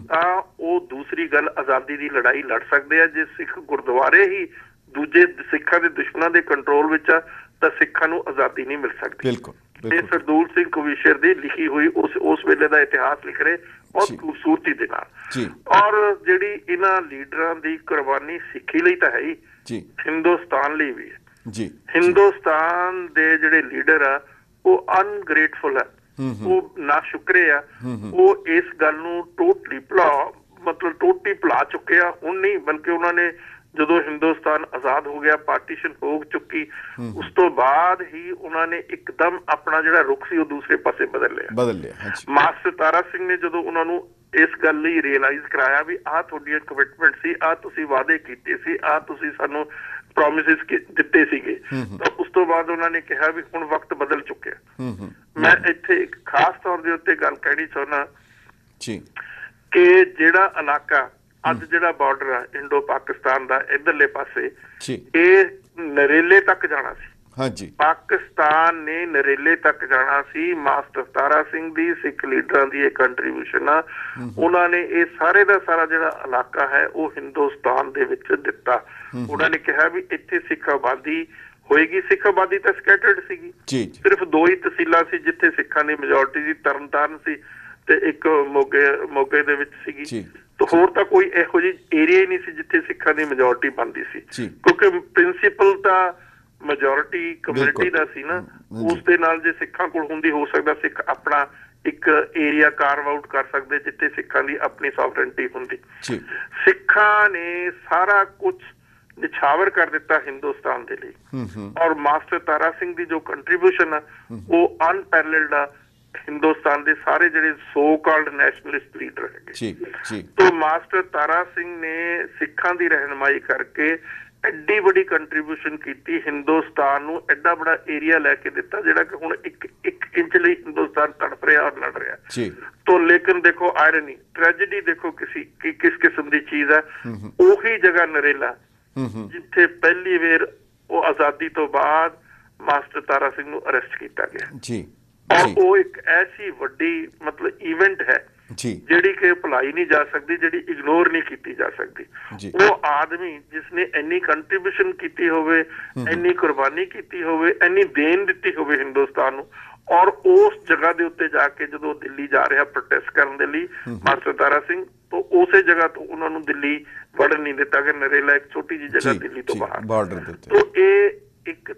ਤਾਂ ਉਹ ਦੂਸਰੀ ਗੱਲ ਆਜ਼ਾਦੀ ਦੀ ਲੜਾਈ ਲੜ ਸਕਦੇ ਆ। ਜੇ ਸਿੱਖ ਗੁਰਦੁਆਰੇ ਹੀ ਦੂਜੇ ਸਿੱਖਾਂ ਦੇ ਦੁਸ਼ਮਣਾਂ ਦੇ ਕੰਟਰੋਲ ਵਿੱਚ ਆ ਤਾਂ ਸਿੱਖਾਂ ਨੂੰ ਆਜ਼ਾਦੀ ਨਹੀਂ ਮਿਲ ਸਕਦੀ। ਇਹ ਸਰਦੂਲ ਸਿੰਘ ਕਵੀਸ਼ਰ ਦੀ ਲਿਖੀ ਹੋਈ ਉਸ ਵੇਲੇ ਦਾ ਇਤਿਹਾਸ ਲਿਖ ਰਹੇ ਬਹੁਤ ਖੂਬਸੂਰਤੀ ਦੇ ਨਾਲ। ਔਰ ਜਿਹੜੀ ਇਹਨਾਂ ਲੀਡਰਾਂ ਦੀ ਕੁਰਬਾਨੀ ਸਿੱਖੀ ਲਈ ਤਾਂ ਹੈ ਹੀ, ਹਿੰਦੁਸਤਾਨ ਲਈ ਵੀ ਹੈ। ਹਿੰਦੁਸਤਾਨ ਦੇ ਜਿਹੜੇ ਲੀਡਰ ਆ ਉਹ ਅਨਗ੍ਰੇਟਫੁਲ ਆ, ਉਹ ਨਾ ਸ਼ੁਕਰੇ ਆ, ਉਹ ਇਸ ਗੱਲ ਨੂੰ ਟੋਟਲੀ ਭੁਲਾ ਚੁੱਕੇ ਆ। ਹੁਣ ਨਹੀਂ ਬਲਕਿ ਉਹਨਾਂ ਨੇ ਜਦੋਂ ਹਿੰਦੁਸਤਾਨ ਆਜ਼ਾਦ ਹੋ ਗਿਆ, ਪਾਰਟੀਸ਼ਨ ਹੋ ਚੁੱਕੀ, ਉਸ ਤੋਂ ਬਾਅਦ ਹੀ ਉਹਨਾਂ ਨੇ ਇੱਕਦਮ ਆਪਣਾ ਜਿਹੜਾ ਰੁਖ ਸੀ ਉਹ ਦੂਸਰੇ ਪਾਸੇ ਬਦਲ ਲਿਆ। ਮਾਸਟਰ ਤਾਰਾ ਸਿੰਘ ਨੇ ਜਦੋਂ ਉਹਨਾਂ ਨੂੰ ਇਸ ਗੱਲ ਲਈ ਰਿਅਲਾਈਜ਼ ਕਰਾਇਆ ਵੀ ਆਹ ਤੁਹਾਡੀਆਂ ਕਮਿਟਮੈਂਟ ਸੀ, ਆਹ ਤੁਸੀਂ ਵਾਅਦੇ ਕੀਤੇ ਸੀ, ਆਹ ਤੁਸੀਂ ਸਾਨੂੰ ਪ੍ਰੋਮਿਸਿਸ ਦਿੱਤੇ ਸੀਗੇ, ਤਾਂ ਉਸ ਤੋਂ ਬਾਅਦ ਉਹਨਾਂ ਨੇ ਕਿਹਾ ਵੀ ਹੁਣ ਵਕਤ ਬਦਲ ਚੁੱਕਿਆ। ਮੈਂ ਇੱਥੇ ਇੱਕ ਖਾਸ ਤੌਰ ਦੇ ਉੱਤੇ ਗੱਲ ਕਹਿਣੀ ਚਾਹੁੰਦਾ ਕਿ ਜਿਹੜਾ ਇਲਾਕਾ ਅੱਜ ਜਿਹੜਾ ਬਾਰਡਰ ਆ ਇੰਡੋ ਪਾਕਿਸਤਾਨ ਦਾ ਇਧਰਲੇ ਪਾਸੇ, ਇਹ ਨਰੇਲੇ ਤੱਕ ਜਾਣਾ ਸੀ। ਪਾਕਿਸਤਾਨ ਨੇ ਨਰੇਲੇ ਤੱਕ ਜਾਣਾ ਸੀ। ਮਾਸਟਰ ਤਾਰਾ ਸਿੰਘ ਦੀ ਸਿੱਖ ਲੀਡਰਾਂ ਦੀ ਇਹ ਕੰਟਰੀਬਿਊਸ਼ਨ ਆ, ਉਹਨਾਂ ਨੇ ਇਹ ਸਾਰੇ ਦਾ ਸਾਰਾ ਜਿਹੜਾ ਇਲਾਕਾ ਹੈ ਉਹ ਹਿੰਦੁਸਤਾਨ ਦੇ ਵਿੱਚ ਦਿੱਤਾ। ਉਹਨਾਂ ਨੇ ਕਿਹਾ ਵੀ ਇੱਥੇ ਸਿੱਖ ਆਬਾਦੀ ਹੋਏਗੀ। ਸਿੱਖ ਆਬਾਦੀ ਤਾਂ ਸਕੈਟਰਡ ਸੀਗੀ, ਸਿਰਫ 2 ਹੀ ਤਹਿਸੀਲਾਂ ਸੀ ਜਿੱਥੇ ਸਿੱਖਾਂ ਦੀ ਮੈਜੋਰਟੀ ਸੀ, ਤਰਨਤਾਰਨ ਸੀ ਤੇ ਇੱਕ ਮੋਗੇ ਦੇ ਵਿੱਚ ਸੀਗੀ। ਹੋਰ ਤਾਂ ਕੋਈ ਇਹੋ ਜਿਹੀ ਏਰੀਆ ਹੀ ਨਹੀਂ ਸੀ ਜਿੱਥੇ ਸਿੱਖਾਂ ਦੀ ਮੈਜੋਰਟੀ ਬਣਦੀ ਸੀ, ਕਿਉਂਕਿ ਪ੍ਰਿੰਸੀਪਲ ਤਾਂ ਮੈਜੋਰਟੀ ਕਮਿਊਨਿਟੀ ਦਾ ਸੀ ਨਾ। ਉਸ ਦੇ ਨਾਲ ਜੇ ਸਿੱਖਾਂ ਕੋਲ ਹੁੰਦੀ, ਹੋ ਸਕਦਾ ਸਿੱਖ ਆਪਣਾ ਇੱਕ ਏਰੀਆ ਕਾਰਵ ਆਊਟ ਕਰ ਸਕਦੇ ਜਿੱਥੇ ਸਿੱਖਾਂ ਦੀ ਆਪਣੀ ਸੌਵਰਨਟੀ ਹੁੰਦੀ। ਸਿੱਖਾਂ ਨੇ ਸਾਰਾ ਕੁਝ ਨਿਛਾਵਰ ਕਰ ਦਿੱਤਾ ਹਿੰਦੁਸਤਾਨ ਦੇ ਲਈ, ਔਰ ਮਾਸਟਰ ਤਾਰਾ ਸਿੰਘ ਦੀ ਜੋ ਕੰਟਰੀਬਿਊਸ਼ਨ ਆ ਉਹ ਅਨਪੈਰਲਡ ਆ। ਹਿੰਦੁਸਤਾਨ ਦੇ ਸਾਰੇ ਜਿਹੜੇ ਸੋ ਕਾਲਡ ਨੈਸ਼ਨਲਿਸਟ ਲੀਡਰ ਹੈਗੇ ਜੀ ਜੀ ਤੋਂ ਮਾਸਟਰ ਤਾਰਾ ਸਿੰਘ ਨੇ ਸਿੱਖਾਂ ਦੀ ਰਹਿਨੁਮਾਈ ਕਰਕੇ ਐਡੀ ਵੱਡੀ ਕੰਟਰੀਬਿਊਸ਼ਨ ਕੀਤੀ, ਹਿੰਦੁਸਤਾਨ ਨੂੰ ਐਡਾ ਬੜਾ ਏਰੀਆ ਲੈ ਕੇ ਦਿੱਤਾ ਜਿਹੜਾ ਕਿ ਹੁਣ ਇੱਕ ਇੰਚ ਲਈ ਹਿੰਦੁਸਤਾਨ ਤੜਪ ਰਿਹਾ ਔਰ ਲੜ ਰਿਹਾ ਜੀ। ਤੋਂ ਲੇਕਿਨ ਦੇਖੋ ਆਇਰਨੀ, ਟ੍ਰੈਜੇਡੀ ਦੇਖੋ ਕਿਸ ਕਿਸਮ ਦੀ ਚੀਜ਼ ਹੈ। ਉਹੀ ਜਗ੍ਹਾ ਨਰੇਲਾ ਜਿੱਥੇ ਪਹਿਲੀ ਵਾਰ ਉਹ ਆਜ਼ਾਦੀ ਤੋਂ ਬਾਅਦ ਮਾਸਟਰ ਤਾਰਾ ਸਿੰਘ ਨੂੰ ਅਰੈਸਟ ਕੀਤਾ ਗਿਆ ਜੀ। ਔਰ ਉਹ ਇੱਕ ਐਸੀ ਵੱਡੀ ਮਤਲਬ ਇਵੈਂਟ ਹੈ ਜਿਹੜੀ ਕਿ ਭੁਲਾਈ ਨਹੀਂ ਜਾ ਸਕਦੀ, ਜਿਹੜੀ ਇਗਨੋਰ ਨਹੀਂ ਕੀਤੀ ਜਾ ਸਕਦੀ। ਉਹ ਆਦਮੀ ਜਿਸਨੇ ਇੰਨੀ ਕੰਟਰੀਬਿਊਸ਼ਨ ਕੀਤੀ ਹੋਵੇ, ਇੰਨੀ ਕੁਰਬਾਨੀ ਕੀਤੀ ਹੋਵੇ, ਇੰਨੀ ਦੇਣ ਦਿੱਤੀ ਹੋਵੇ ਹਿੰਦੁਸਤਾਨ ਨੂੰ, ਔਰ ਉਸ ਜਗ੍ਹਾ ਦੇ ਉੱਤੇ ਜਾ ਕੇ ਜਦੋਂ ਦਿੱਲੀ ਜਾ ਰਿਹਾ ਪ੍ਰੋਟੈਸਟ ਕਰਨ ਦੇ ਲਈ ਮਾਸਟਰ ਤਾਰਾ ਸਿੰਘ, ਤੋਂ ਉਸੇ ਜਗ੍ਹਾ ਤੋਂ ਉਹਨਾਂ ਨੂੰ ਦਿੱਲੀ ਵੜਨ ਨਹੀਂ ਦਿੱਤਾ ਕਿ ਨਰੇਲਾ ਇੱਕ ਛੋਟੀ ਜਿਹੀ ਜਗ੍ਹਾ ਦਿੱਲੀ ਤੋਂ ਬਾਹਰ ਬਾਰਡਰ ਦੇ ਉੱਤੇ। ਤੋਂ ਇਹ ਇੱਕ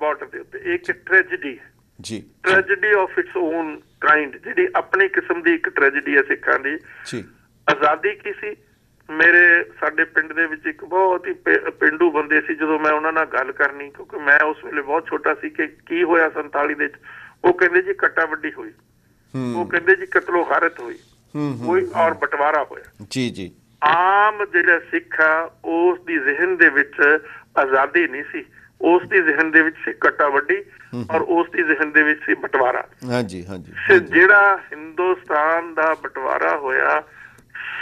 ਬਾਰਡਰ ਦੇ ਉੱਤੇ ਇੱਕ ਟ੍ਰੈਜੇਡੀ ਹੈ ਜੀ, tragedy of its on kind, ਜਿਹੜੀ ਆਪਣੀ ਕਿਸਮ ਦੀ ਇੱਕ ਟ੍ਰੈਜੇਡੀ ਹੈ ਸਿੱਖਾਂ ਦੀ ਜੀ। ਆਜ਼ਾਦੀ ਕੀ ਸੀ? ਸਾਡੇ ਪਿੰਡ ਦੇ ਵਿੱਚ ਇੱਕ ਬਹੁਤ ਹੀ ਪੇਂਡੂ ਬੰਦੇ ਸੀ, ਜਦੋਂ ਮੈਂ ਉਹਨਾਂ ਨਾਲ ਗੱਲ ਕਰਨੀ, ਕਿਉਂਕਿ ਮੈਂ ਉਸ ਵੇਲੇ ਬਹੁਤ ਛੋਟਾ ਸੀ, ਕਿ ਕੀ ਹੋਇਆ 47 ਦੇ ਵਿੱਚ, ਉਹ ਕਹਿੰਦੇ ਜੀ ਕੱਟਾ ਵੱਡੀ ਹੋਈ, ਉਹ ਕਹਿੰਦੇ ਜੀ ਕਤਲੋ ਗਾਰਤ ਹੋਈ ਕੋਈ ਔਰ ਬਟਵਾਰਾ ਹੋਇਆ ਜੀ ਜੀ। ਆਮ ਜਿਹੜਾ ਸਿੱਖ ਆ ਉਸ ਦੀ ਜ਼ਿਹਨ ਦੇ ਵਿੱਚ ਆਜ਼ਾਦੀ ਨਹੀਂ ਸੀ, ਉਸ ਦੀ ਜ਼ਿਹਨ ਦੇ ਵਿੱਚ ਸੀ ਕੱਟਾ ਵੱਡੀ ਔਰ ਉਸ ਦੀ ਜ਼ਿਹਨ ਦੇ ਵਿੱਚ ਸੀ ਬਟਵਾਰਾ। ਹਾਂਜੀ ਹਾਂਜੀ। ਜਿਹੜਾ ਹਿੰਦੁਸਤਾਨ ਦਾ ਬਟਵਾਰਾ ਹੋਇਆ,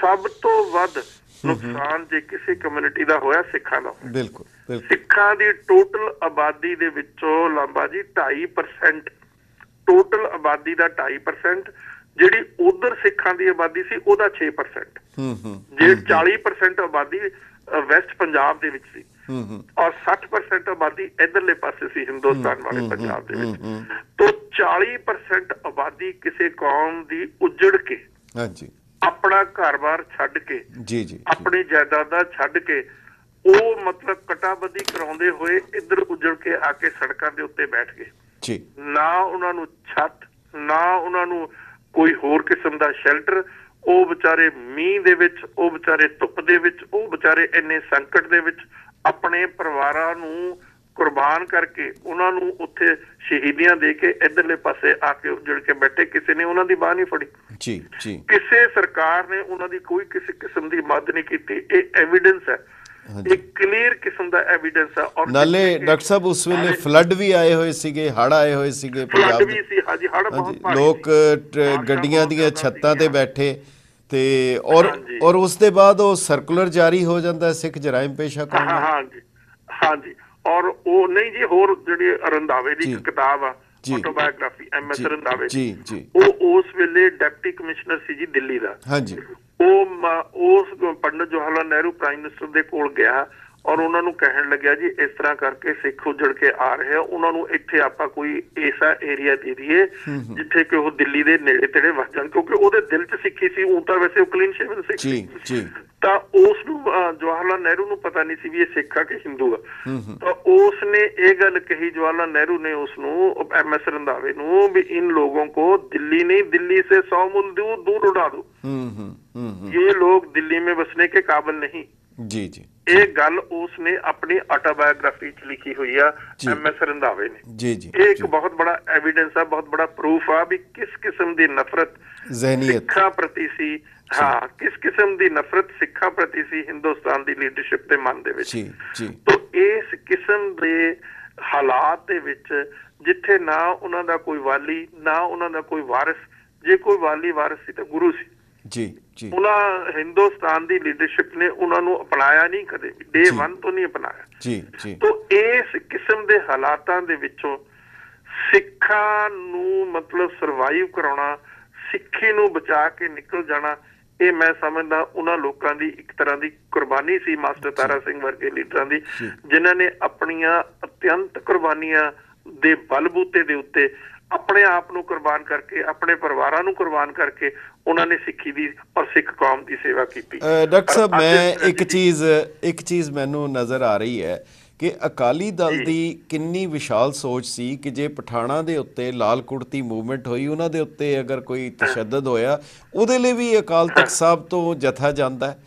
ਸਭ ਤੋਂ ਵੱਧ ਨੁਕਸਾਨ ਜੇ ਕਿਸੇ ਕਮਿਊਨਿਟੀ ਦਾ ਹੋਇਆ ਸਿੱਖਾਂ ਦਾ। ਬਿਲਕੁਲ। ਸਿੱਖਾਂ ਦੀ ਟੋਟਲ ਆਬਾਦੀ ਦੇ ਵਿੱਚੋਂ ਲਾਂਬਾ ਜੀ 2.5%, ਟੋਟਲ ਆਬਾਦੀ ਦਾ 2.5%, ਜਿਹੜੀ ਉਧਰ ਸਿੱਖਾਂ ਦੀ ਆਬਾਦੀ ਸੀ ਉਹਦਾ 6%। ਜੇ 40% ਆਬਾਦੀ ਵੈਸਟ ਪੰਜਾਬ ਦੇ ਵਿੱਚ ਸੀ ਔਰ 60% ਆਬਾਦੀ ਇਧਰਲੇ ਪਾਸੇ ਸੀ ਹਿੰਦੁਸਤਾਨ ਵਾਲੇ ਪੰਜਾਬ ਦੇ ਵਿੱਚ। ਤੋਂ 40% ਆਬਾਦੀ ਕਿਸੇ ਕੌਮ ਦੀ ਉਜੜ ਕੇ, ਆਪਣਾ ਘਰ-ਬਾਰ ਛੱਡ ਕੇ, ਆਪਣੀ ਜਾਇਦਾਦਾਂ ਛੱਡ ਕੇ, ਉਹ ਮਤਲਬ ਕਟਾਬੰਦੀ ਕਰਾਉਂਦੇ ਹੋਏ ਇੱਧਰ ਉਜੜ ਕੇ ਆ ਕੇ ਸੜਕਾਂ ਦੇ ਉੱਤੇ ਬੈਠ ਗਏ। ਨਾ ਉਹਨਾਂ ਨੂੰ ਛੱਤ, ਨਾ ਉਹਨਾਂ ਨੂੰ ਕੋਈ ਹੋਰ ਕਿਸਮ ਦਾ ਸ਼ੈਲਟਰ। ਉਹ ਵਿਚਾਰੇ ਮੀਂਹ ਦੇ ਵਿੱਚ, ਉਹ ਵਿਚਾਰੇ ਧੁੱਪ ਦੇ ਵਿੱਚ, ਉਹ ਵਿਚਾਰੇ ਇੰਨੇ ਸੰਕਟ ਦੇ ਵਿੱਚ ਆਪਣੇ ਪਰਿਵਾਰਾਂ ਨੂੰ ਕੁਰਬਾਨ ਕਰਕੇ, ਉਹਨਾਂ ਨੂੰ ਉੱਥੇ ਸ਼ਹੀਦੀਆਂ ਦੇ ਕੇ ਇੱਧਰਲੇ ਪਾਸੇ ਆ ਕੇ ਉਜੜ ਕੇ ਬੈਠੇ। ਕਿਸੇ ਨੇ ਉਹਨਾਂ ਦੀ ਬਾਂਹ ਨਹੀਂ ਫੜੀ ਜੀ ਜੀ, ਕਿਸੇ ਸਰਕਾਰ ਨੇ ਉਹਨਾਂ ਦੀ ਕੋਈ ਕਿਸੇ ਕਿਸਮ ਦੀ ਮਦਦ ਨਹੀਂ ਕੀਤੀ। ਇਹ ਐਵੀਡੈਂਸ ਹੈ, ਇੱਕ ਕਲੀਅਰ ਕਿਸਮ ਦਾ ਐਵੀਡੈਂਸ ਹੈ। ਔਰ ਨਾਲੇ ਡਾਕਟਰ ਸਾਹਿਬ ਉਸ ਵੇਲੇ ਫਲੱਡ ਵੀ ਆਏ ਹੋਏ ਸੀਗੇ, ਹੜ੍ਹ ਆਏ ਹੋਏ ਸੀਗੇ ਪੰਜਾਬ ਵੀ ਸੀ। ਹਾਂਜੀ, ਹੜ੍ਹ ਬਹੁਤ ਭਾਰੀ, ਲੋਕ ਗੱਡੀਆਂ ਦੀਆਂ ਛੱਤਾਂ ਤੇ ਬੈਠੇ ਤੇ ਔਰ ਉਸ ਦੇ ਬਾਅਦ ਉਹ ਸਰਕੂਲਰ ਜਾਰੀ ਹੋ ਜਾਂਦਾ ਸਿੱਖ ਜਰਾਇਮ ਪੇਸ਼ਾ ਕੌਮ। ਹਾਂਜੀ। ਔਰ ਉਹ ਨਹੀਂ ਜੀ, ਹੋਰ ਜਿਹੜੀ ਰੰਧਾਵੇ ਦੀ ਇੱਕ ਕਿਤਾਬ ਆ ਆਟੋਬਾਇਓਗ੍ਰਾਫੀ MS ਰੰਧਾਵੇ ਦੀ, ਉਹ ਉਸ ਵੇਲੇ ਡਿਪਟੀ ਕਮਿਸ਼ਨਰ ਸੀ ਜੀ ਦਿੱਲੀ ਦਾ। ਹਾਂਜੀ। ਉਸ ਪੰਡਿਤ ਜਵਾਹਰ ਲਾਲ ਨਹਿਰੂ ਪ੍ਰਾਈਮ ਮਿਨਿਸਟਰ ਦੇ ਕੋਲ ਗਿਆ ਔਰ ਉਹਨਾਂ ਨੂੰ ਕਹਿਣ ਲੱਗਿਆ ਜੀ ਇਸ ਤਰ੍ਹਾਂ ਕਰਕੇ ਸਿੱਖ ਉਜੜ ਕੇ ਆ ਰਹੇ ਆ, ਉਹਨਾਂ ਨੂੰ ਇੱਥੇ ਆਪਾਂ ਕੋਈ ਐਸਾ ਏਰੀਆ ਦੇ ਦਈਏ ਜਿੱਥੇ ਕਿ ਉਹ ਦਿੱਲੀ ਦੇ ਨੇੜੇ ਤੇੜੇ ਵਸ ਜਾਣ, ਕਿਉਂਕਿ ਉਹਦੇ ਦਿਲ 'ਚ ਸਿੱਖੀ ਸੀ। ਉਹ ਤਾਂ ਵੈਸੇ ਉਹ ਕਲੀਨ ਸ਼ੇਵਨ ਸਿੱਖ ਸੀ, ਤਾਂ ਉਸ ਨੂੰ ਜਵਾਹਰ ਲਾਲ ਨਹਿਰੂ ਨੂੰ ਪਤਾ ਨਹੀਂ ਸੀ ਵੀ ਇਹ ਸਿੱਖ ਆ ਕਿ ਹਿੰਦੂ ਆ। ਤਾਂ ਉਸ ਨੇ ਇਹ ਗੱਲ ਕਹੀ, ਜਵਾਹਰ ਲਾਲ ਨਹਿਰੂ ਨੇ ਉਸ ਨੂੰ, MS ਰੰਧਾਵੇ ਨੂੰ, ਵੀ ਇਨ ਲੋਗੋं को दिल्ली नहीं, दिल्ली से 100 मील दूर उड़ा दो, ये लोग दिल्ली में बसने के काबिल नहीं जी जी। ਇਹ ਗੱਲ ਉਸਨੇ ਆਪਣੀ ਆਟੋਬਾਇਓਗ੍ਰਾਫੀ 'ਚ ਲਿਖੀ ਹੋਈ ਆ MS ਰੰਧਾਵੇ ਨੇ ਜੀ ਜੀ। ਇਹ ਇੱਕ ਬਹੁਤ ਬੜਾ ਐਵੀਡੈਂਸ ਆ, ਬਹੁਤ ਬੜਾ ਪ੍ਰੂਫ ਆ ਵੀ ਕਿਸ ਕਿਸਮ ਦੀ ਨਫ਼ਰਤ ਸਿੱਖਾਂ ਪ੍ਰਤੀ ਸੀ। ਹਾਂ, ਕਿਸ ਕਿਸਮ ਦੀ ਨਫ਼ਰਤ ਸਿੱਖਾਂ ਪ੍ਰਤੀ ਸੀ ਹਿੰਦੁਸਤਾਨ ਦੀ ਲੀਡਰਸ਼ਿਪ ਦੇ ਮਨ ਦੇ ਵਿੱਚ। ਤਾਂ ਇਸ ਕਿਸਮ ਦੇ ਹਾਲਾਤ ਦੇ ਵਿੱਚ ਜਿੱਥੇ ਨਾ ਉਹਨਾਂ ਦਾ ਕੋਈ ਵਾਲੀ, ਨਾ ਉਹਨਾਂ ਦਾ ਕੋਈ ਵਾਰਿਸ, ਜੇ ਕੋਈ ਵਾਲੀ ਵਾਰਿਸ ਸੀ ਤਾਂ ਗੁਰੂ ਸੀ ਜੀ ਜੀ। ਉਹਨਾਂ ਹਿੰਦੁਸਤਾਨ ਦੀ ਲੀਡਰਸ਼ਿਪ ਨੇ ਉਹਨਾਂ ਨੂੰ ਅਪਣਾਇਆ ਨਹੀਂ, ਕਦੇ ਡੇ 1 ਤੋਂ ਨਹੀਂ ਅਪਣਾਇਆ ਜੀ ਜੀ। ਤਾਂ ਇਸ ਕਿਸਮ ਦੇ ਹਾਲਾਤਾਂ ਦੇ ਵਿੱਚੋਂ ਸਿੱਖਾਂ ਨੂੰ ਮਤਲਬ ਸਰਵਾਈਵ ਕਰਾਉਣਾ, ਸਿੱਖੀ ਨੂੰ ਬਚਾ ਕੇ ਨਿਕਲ ਜਾਣਾ, ਇਹ ਮੈਂ ਸਮਝਦਾ ਉਹਨਾਂ ਲੋਕਾਂ ਦੀ ਇੱਕ ਤਰ੍ਹਾਂ ਦੀ ਕੁਰਬਾਨੀ ਸੀ, ਮਾਸਟਰ ਤਾਰਾ ਸਿੰਘ ਵਰਗੇ ਲੀਡਰਾਂ ਦੀ, ਜਿਨ੍ਹਾਂ ਨੇ ਆਪਣੀਆਂ ਅਤਿਅੰਤ ਕੁਰਬਾਨੀਆਂ ਦੇ ਬਲਬੂਤੇ ਦੇ ਉੱਤੇ ਆਪਣੇ ਆਪ ਨੂੰ ਕੁਰਬਾਨ ਕਰਕੇ, ਆਪਣੇ ਪਰਿਵਾਰਾਂ ਨੂੰ ਕੁਰਬਾਨ ਕਰਕੇ ਉਹਨਾਂ ਨੇ ਸਿੱਖੀ ਦੀ ਔਰ ਸਿੱਖ ਕੌਮ ਦੀ ਸੇਵਾ ਕੀਤੀ। ਡਾਕਟਰ ਸਾਹਿਬ, ਮੈਂ ਇੱਕ ਚੀਜ਼ ਮੈਨੂੰ ਨਜ਼ਰ ਆ ਰਹੀ ਹੈ ਕਿ ਅਕਾਲੀ ਦਲ ਦੀ ਕਿੰਨੀ ਵਿਸ਼ਾਲ ਸੋਚ ਸੀ ਕਿ ਜੇ ਪਠਾਣਾਂ ਦੇ ਉੱਤੇ ਲਾਲ ਕੁੜਤੀ ਮੂਵਮੈਂਟ ਹੋਈ, ਉਹਨਾਂ ਦੇ ਉੱਤੇ ਅਗਰ ਕੋਈ ਤਸ਼ੱਦਦ ਹੋਇਆ, ਉਹਦੇ ਲਈ ਵੀ ਅਕਾਲ ਤਖਤ ਸਾਹਿਬ ਤੋਂ ਜਥਾ ਜਾਂਦਾ ਹੈ।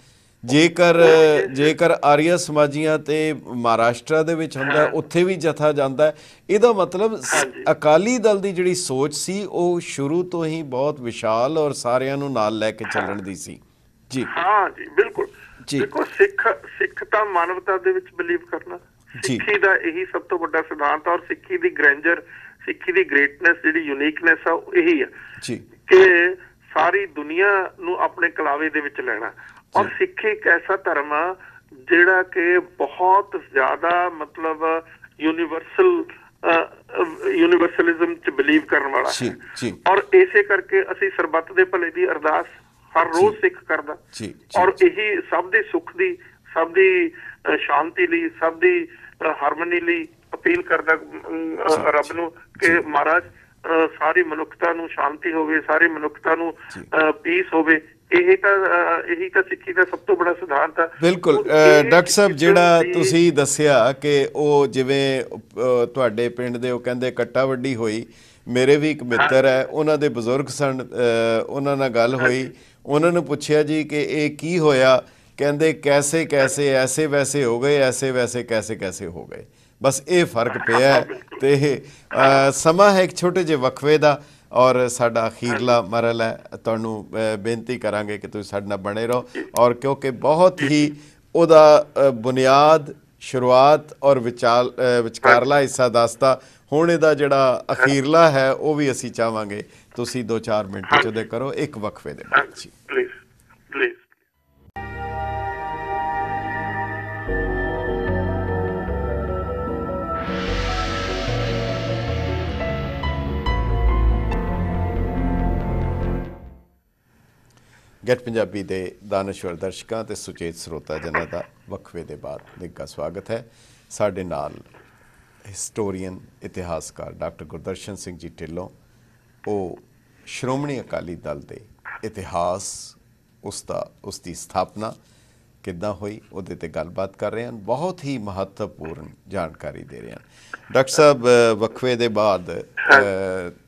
ਜੇਕਰ ਆਰੀਆ ਸਮਾਜੀਆਂ ਤੇ ਮਹਾਰਾਸ਼ਟਰ ਦੇ ਵਿੱਚ ਹੁੰਦਾ, ਉੱਥੇ ਵੀ ਜਥਾ ਜਾਂਦਾ। ਇਹਦਾ ਮਤਲਬ ਅਕਾਲੀ ਦਲ ਦੀ ਜਿਹੜੀ ਸੋਚ ਸੀ ਉਹ ਸ਼ੁਰੂ ਤੋਂ ਹੀ ਬਹੁਤ ਵਿਸ਼ਾਲ ਔਰ ਸਾਰਿਆਂ ਨੂੰ ਨਾਲ ਲੈ ਕੇ ਚੱਲਣ ਦੀ ਸੀ। ਜੀ ਹਾਂ ਜੀ, ਬਿਲਕੁਲ। ਦੇਖੋ, ਸਿੱਖ ਤਾਂ ਮਾਨਵਤਾ ਦੇ ਵਿੱਚ ਬਿਲੀਵ ਕਰਨਾ, ਸਿੱਖੀ ਦਾ ਇਹੀ ਸਭ ਤੋਂ ਵੱਡਾ ਸਿਧਾਂਤ, ਔਰ ਸਿੱਖੀ ਦੀ ਗ੍ਰੈਂਡਰ, ਸਿੱਖੀ ਦੀ ਗ੍ਰੇਟਨੈਸ, ਜਿਹੜੀ ਯੂਨੀਕਨੈਸ ਆ, ਉਹ ਇਹੀ ਆ ਕਿ ਸਾਰੀ ਦੁਨੀਆ ਨੂੰ ਆਪਣੇ ਕਲਾਵੇ ਦੇ ਵਿੱਚ ਲੈਣਾ। ਔਰ ਸਿੱਖ ਇੱਕ ਐਸਾ ਧਰਮ ਆ ਜਿਹੜਾ ਕਿ ਬਹੁਤ ਜ਼ਿਆਦਾ ਮਤਲਬ ਯੂਨੀਵਰਸਲਿਜ਼ਮ ਚ ਬਿਲੀਵ ਕਰਨ ਵਾਲਾ ਹੈ। ਔਰ ਇਸੇ ਕਰਕੇ ਅਸੀਂ ਸਰਬੱਤ ਦੇ ਭਲੇ ਦੀ ਅਰਦਾਸ ਹਰ ਰੋਜ਼ ਸਿੱਖ ਕਰਦਾ, ਔਰ ਇਹੀ ਸਭ ਦੇ ਸੁੱਖ ਦੀ, ਸਭ ਦੀ ਸ਼ਾਂਤੀ ਲਈ, ਸਭ ਦੀ ਹਾਰਮਨੀ ਲਈ ਅਪੀਲ ਕਰਦਾ ਰੱਬ ਨੂੰ ਕਿ ਮਹਾਰਾਜ ਸਾਰੀ ਮਨੁੱਖਤਾ ਨੂੰ ਸ਼ਾਂਤੀ ਹੋਵੇ, ਸਾਰੀ ਮਨੁੱਖਤਾ ਨੂੰ ਪੀਸ ਹੋਵੇ। ਇਹੀ ਤਾਂ ਸਿੱਖੀ ਦਾ ਸਭ ਤੋਂ ਬੜਾ ਸਿਧਾਂਤ ਆ। ਬਿਲਕੁਲ ਡਾਕਟਰ ਸਾਹਿਬ, ਜਿਹੜਾ ਤੁਸੀਂ ਦੱਸਿਆ ਕਿ ਉਹ ਜਿਵੇਂ ਤੁਹਾਡੇ ਪਿੰਡ ਦੇ ਉਹ ਕਹਿੰਦੇ ਕੱਟਾ ਵੱਡੀ ਹੋਈ, ਮੇਰੇ ਵੀ ਇੱਕ ਮਿੱਤਰ ਹੈ, ਉਹਨਾਂ ਦੇ ਬਜ਼ੁਰਗ ਸਨ, ਉਹਨਾਂ ਨਾਲ ਗੱਲ ਹੋਈ, ਉਹਨਾਂ ਨੂੰ ਪੁੱਛਿਆ ਜੀ ਕਿ ਇਹ ਕੀ ਹੋਇਆ, ਕਹਿੰਦੇ ਕੈਸੇ ਕੈਸੇ ਐਸੇ ਵੈਸੇ ਹੋ ਗਏ, ਐਸੇ ਵੈਸੇ ਕੈਸੇ ਕੈਸੇ ਹੋ ਗਏ। ਬਸ ਇਹ ਫਰਕ ਪਿਆ ਤੇ ਸਮਾਂ ਹੈ ਇੱਕ ਛੋਟੇ ਜਿਹੇ ਵਕਫੇ ਦਾ, ਔਰ ਸਾਡਾ ਅਖੀਰਲਾ ਮਰਲ ਹੈ। ਤੁਹਾਨੂੰ ਬੇਨਤੀ ਕਰਾਂਗੇ ਕਿ ਤੁਸੀਂ ਸਾਡੇ ਨਾਲ ਬਣੇ ਰਹੋ, ਔਰ ਕਿਉਂਕਿ ਬਹੁਤ ਹੀ ਉਹਦਾ ਬੁਨਿਆਦ, ਸ਼ੁਰੂਆਤ ਔਰ ਵਿਚਕਾਰਲਾ ਹਿੱਸਾ ਦੱਸਦਾ। ਹੁਣ ਇਹਦਾ ਜਿਹੜਾ ਅਖੀਰਲਾ ਹੈ ਉਹ ਵੀ ਅਸੀਂ ਚਾਹਾਂਗੇ ਤੁਸੀਂ 2-4 ਮਿੰਟ 'ਚ ਉਹਦੇ ਕਰੋ, ਇੱਕ ਵਕਫੇ ਦੇ ਬਾਅਦ। ਜੀ ਪਲੀਜ਼ ਪਲੀਜ਼। ਗੈਟ ਪੰਜਾਬੀ ਦੇ ਦਾਨਸ਼ਵਰ ਦਰਸ਼ਕਾਂ ਅਤੇ ਸੁਚੇਤ ਸਰੋਤਾ ਜਨਾਂ ਦਾ ਵਕਫੇ ਦੇ ਬਾਅਦ ਨਿੱਘਾ ਸਵਾਗਤ ਹੈ। ਸਾਡੇ ਨਾਲ ਹਿਸਟੋਰੀਅਨ, ਇਤਿਹਾਸਕਾਰ ਡਾਕਟਰ ਗੁਰਦਰਸ਼ਨ ਸਿੰਘ ਜੀ ਢਿੱਲੋਂ, ਉਹ ਸ਼੍ਰੋਮਣੀ ਅਕਾਲੀ ਦਲ ਦੇ ਇਤਿਹਾਸ, ਉਸ ਦੀ ਸਥਾਪਨਾ ਕਿੱਦਾਂ ਹੋਈ, ਉਹਦੇ 'ਤੇ ਗੱਲਬਾਤ ਕਰ ਰਹੇ ਹਨ। ਬਹੁਤ ਹੀ ਮਹੱਤਵਪੂਰਨ ਜਾਣਕਾਰੀ ਦੇ ਰਹੇ ਹਨ। ਡਾਕਟਰ ਸਾਹਿਬ, ਵਕਫੇ ਦੇ ਬਾਅਦ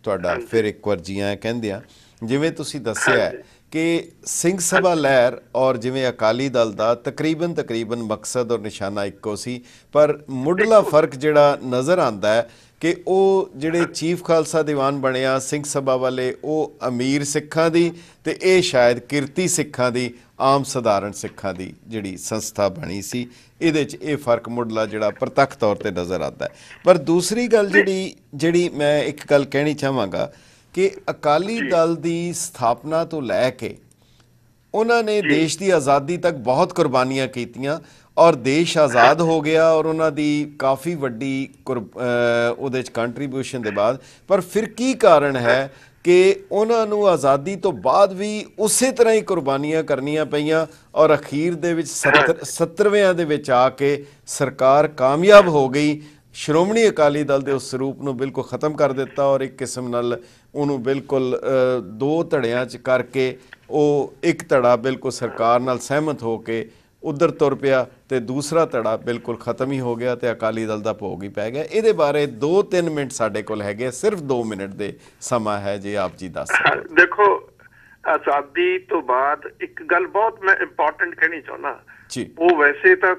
ਤੁਹਾਡਾ ਫਿਰ ਇੱਕ ਵਾਰ ਜੀ ਆਇਆਂ ਕਹਿੰਦਿਆਂ, ਜਿਵੇਂ ਤੁਸੀਂ ਦੱਸਿਆ ਕਿ ਸਿੰਘ ਸਭਾ ਲਹਿਰ ਔਰ ਜਿਵੇਂ ਅਕਾਲੀ ਦਲ ਦਾ ਤਕਰੀਬਨ ਮਕਸਦ ਔਰ ਨਿਸ਼ਾਨਾ ਇੱਕੋ ਸੀ, ਪਰ ਮੁੱਢਲਾ ਫਰਕ ਜਿਹੜਾ ਨਜ਼ਰ ਆਉਂਦਾ ਹੈ ਕਿ ਉਹ ਜਿਹੜੇ ਚੀਫ ਖਾਲਸਾ ਦੀਵਾਨ ਬਣਿਆ ਸਿੰਘ ਸਭਾ ਵਾਲੇ, ਉਹ ਅਮੀਰ ਸਿੱਖਾਂ ਦੀ ਤੇ ਇਹ ਸ਼ਾਇਦ ਕਿਰਤੀ ਸਿੱਖਾਂ ਦੀ, ਆਮ ਸਧਾਰਨ ਸਿੱਖਾਂ ਦੀ ਜਿਹੜੀ ਸੰਸਥਾ ਬਣੀ ਸੀ। ਇਹਦੇ 'ਚ ਇਹ ਫਰਕ ਮੁੱਢਲਾ ਜਿਹੜਾ ਪ੍ਰਤੱਖ ਤੌਰ 'ਤੇ ਨਜ਼ਰ ਆਉਂਦਾ ਹੈ। ਪਰ ਦੂਸਰੀ ਗੱਲ ਜਿਹੜੀ ਮੈਂ ਇੱਕ ਗੱਲ ਕਹਿਣੀ ਚਾਹਾਂਗਾ ਕਿ ਅਕਾਲੀ ਦਲ ਦੀ ਸਥਾਪਨਾ ਤੋਂ ਲੈ ਕੇ ਉਹਨਾਂ ਨੇ ਦੇਸ਼ ਦੀ ਆਜ਼ਾਦੀ ਤੱਕ ਬਹੁਤ ਕੁਰਬਾਨੀਆਂ ਕੀਤੀਆਂ, ਔਰ ਦੇਸ਼ ਆਜ਼ਾਦ ਹੋ ਗਿਆ, ਔਰ ਉਹਨਾਂ ਦੀ ਕਾਫੀ ਵੱਡੀ ਉਹਦੇ 'ਚ ਕੰਟਰੀਬਿਊਸ਼ਨ ਦੇ ਬਾਅਦ। ਪਰ ਫਿਰ ਕੀ ਕਾਰਨ ਹੈ ਕਿ ਉਹਨਾਂ ਨੂੰ ਆਜ਼ਾਦੀ ਤੋਂ ਬਾਅਦ ਵੀ ਉਸੇ ਤਰ੍ਹਾਂ ਹੀ ਕੁਰਬਾਨੀਆਂ ਕਰਨੀਆਂ ਪਈਆਂ, ਔਰ ਅਖੀਰ ਦੇ ਵਿੱਚ 70ਵੇਂ ਦੇ ਵਿੱਚ ਆ ਕੇ ਸਰਕਾਰ ਕਾਮਯਾਬ ਹੋ ਗਈ, ਸ਼੍ਰੋਮਣੀ ਅਕਾਲੀ ਦਲ ਦੇ ਉਸ ਸਰੂਪ ਨੂੰ ਬਿਲਕੁਲ ਖ਼ਤਮ ਕਰ ਦਿੱਤਾ, ਔਰ ਇੱਕ ਕਿਸਮ ਨਾਲ ਉਹਨੂੰ ਬਿਲਕੁਲ 2 ਧੜਿਆਂ 'ਚ ਕਰਕੇ ਉਹ ਇੱਕ ਧੜਾ ਬਿਲਕੁਲ ਸਰਕਾਰ ਨਾਲ ਸਹਿਮਤ ਹੋ ਕੇ ਉੱਧਰ ਤੁਰ ਪਿਆ ਤੇ ਦੂਸਰਾ ਧੜਾ ਬਿਲਕੁਲ ਖ਼ਤਮ ਹੀ ਹੋ ਗਿਆ ਤੇ ਅਕਾਲੀ ਦਲ ਦਾ ਭੋਗ ਹੀ ਪੈ ਗਿਆ। ਇਹਦੇ ਬਾਰੇ 2-3 ਮਿੰਟ ਸਾਡੇ ਕੋਲ ਹੈਗੇ, ਸਿਰਫ 2 ਮਿੰਟ ਦੇ ਸਮਾਂ ਹੈ, ਜੇ ਆਪ ਜੀ ਦੱਸ ਸਕਦੇ। ਦੇਖੋ, ਆਜ਼ਾਦੀ ਤੋਂ ਬਾਅਦ ਇੱਕ ਗੱਲ ਬਹੁਤ ਮੈਂ ਇੰਪੋਰਟੈਂਟ ਕਹਿਣੀ ਚਾਹੁੰਦਾ, ਉਹ ਵੈਸੇ ਤਾਂ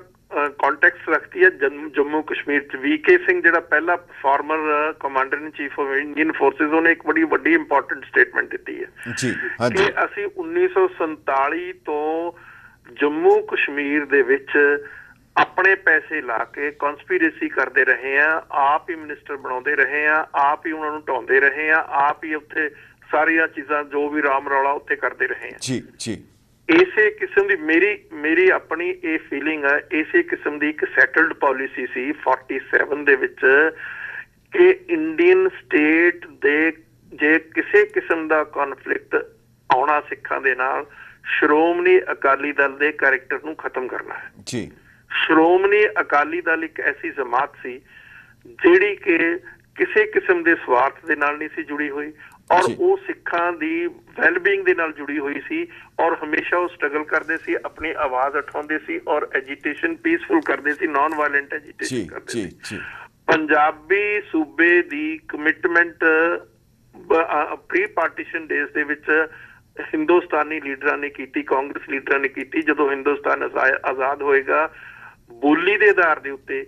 ਕੰਟੈਕਸਟ ਰੱਖਦੀ ਹੈ ਜੰਮੂ ਕਸ਼ਮੀਰ 'ਚ। VK ਸਿੰਘ ਜਿਹੜਾ ਪਹਿਲਾ farmer commander in chief of Indian forces, ਉਹਨੇ ਇੱਕ ਬੜੀ ਵੱਡੀ ਇੰਪੋਰਟੈਂਟ ਸਟੇਟਮੈਂਟ ਦਿੱਤੀ ਹੈ ਕਿ ਅਸੀਂ 1947 ਤੋਂ ਜੰਮੂ ਕਸ਼ਮੀਰ ਦੇ ਵਿੱਚ ਆਪਣੇ ਪੈਸੇ ਲਾ ਕੇ ਕਨਸਪੀਰੇਸੀ ਕਰਦੇ ਰਹੇ ਆ, ਆਪ ਹੀ ਮਿਨਿਸਟਰ ਬਣਾਉਂਦੇ ਰਹੇ ਆ, ਆਪ ਹੀ ਉਹਨਾਂ ਨੂੰ ਢਾਉਂਦੇ ਰਹੇ ਆ, ਆਪ ਹੀ ਉੱਥੇ ਸਾਰੀਆਂ ਚੀਜ਼ਾਂ ਜੋ ਵੀ ਰਾਮ ਰੌਲਾ ਉੱਥੇ ਕਰਦੇ ਰਹੇ ਆ। ਇਸੇ ਕਿਸਮ ਦੀ ਮੇਰੀ ਆਪਣੀ ਇਹ ਫੀਲਿੰਗ ਹੈ, ਇਸੇ ਕਿਸਮ ਦੀ ਇੱਕ ਸੈਟਲਡ ਪਾਲਿਸੀ ਸੀ 47 ਦੇ ਵਿੱਚ ਕਿ ਇੰਡੀਅਨ ਸਟੇਟ ਦੇ ਜੇ ਕਿਸੇ ਕਿਸਮ ਦਾ ਕਨਫਲਿਕਟ ਆਉਣਾ ਸਿੱਖਾਂ ਦੇ ਨਾਲ, ਸ਼੍ਰੋਮਣੀ ਅਕਾਲੀ ਦਲ ਦੇ ਕੈਰੈਕਟਰ ਨੂੰ ਖਤਮ ਕਰਨਾ ਹੈ। ਸ਼੍ਰੋਮਣੀ ਅਕਾਲੀ ਦਲ ਇੱਕ ਐਸੀ ਜਮਾਤ ਸੀ ਜਿਹੜੀ ਕਿ ਕਿਸੇ ਕਿਸਮ ਦੇ ਸਵਾਰਥ ਦੇ ਨਾਲ ਨਹੀਂ ਸੀ ਜੁੜੀ ਹੋਈ, ਔਰ ਉਹ ਸਿੱਖਾਂ ਦੀ ਵੈਲਬੀਇੰਗ ਦੇ ਨਾਲ ਜੁੜੀ ਹੋਈ ਸੀ, ਔਰ ਹਮੇਸ਼ਾ ਉਹ ਸਟਰਗਲ ਕਰਦੇ ਸੀ, ਆਪਣੀ ਆਵਾਜ਼ ਉਠਾਉਂਦੇ ਸੀ, ਔਰ ਐਜੀਟੇਸ਼ਨ ਪੀਸਫੁਲ ਕਰਦੇ ਸੀ, ਨਾਨ ਵਾਇਲੈਂਟ ਐਜੀਟੇਸ਼ਨ ਕਰਦੇ ਸੀ। ਪੰਜਾਬੀ ਸੂਬੇ ਦੀ ਕਮਿਟਮੈਂਟ ਪ੍ਰੀ ਪਾਰਟੀਸ਼ਨ ਡੇਜ਼ ਦੇ ਵਿੱਚ ਹਿੰਦੁਸਤਾਨੀ ਲੀਡਰਾਂ ਨੇ ਕੀਤੀ, ਕਾਂਗਰਸ ਲੀਡਰਾਂ ਨੇ ਕੀਤੀ। ਜਦੋਂ ਹਿੰਦੁਸਤਾਨ ਆਜ਼ਾਦ ਹੋਏਗਾ, ਬੋਲੀ ਦੇ ਆਧਾਰ ਦੇ ਉੱਤੇ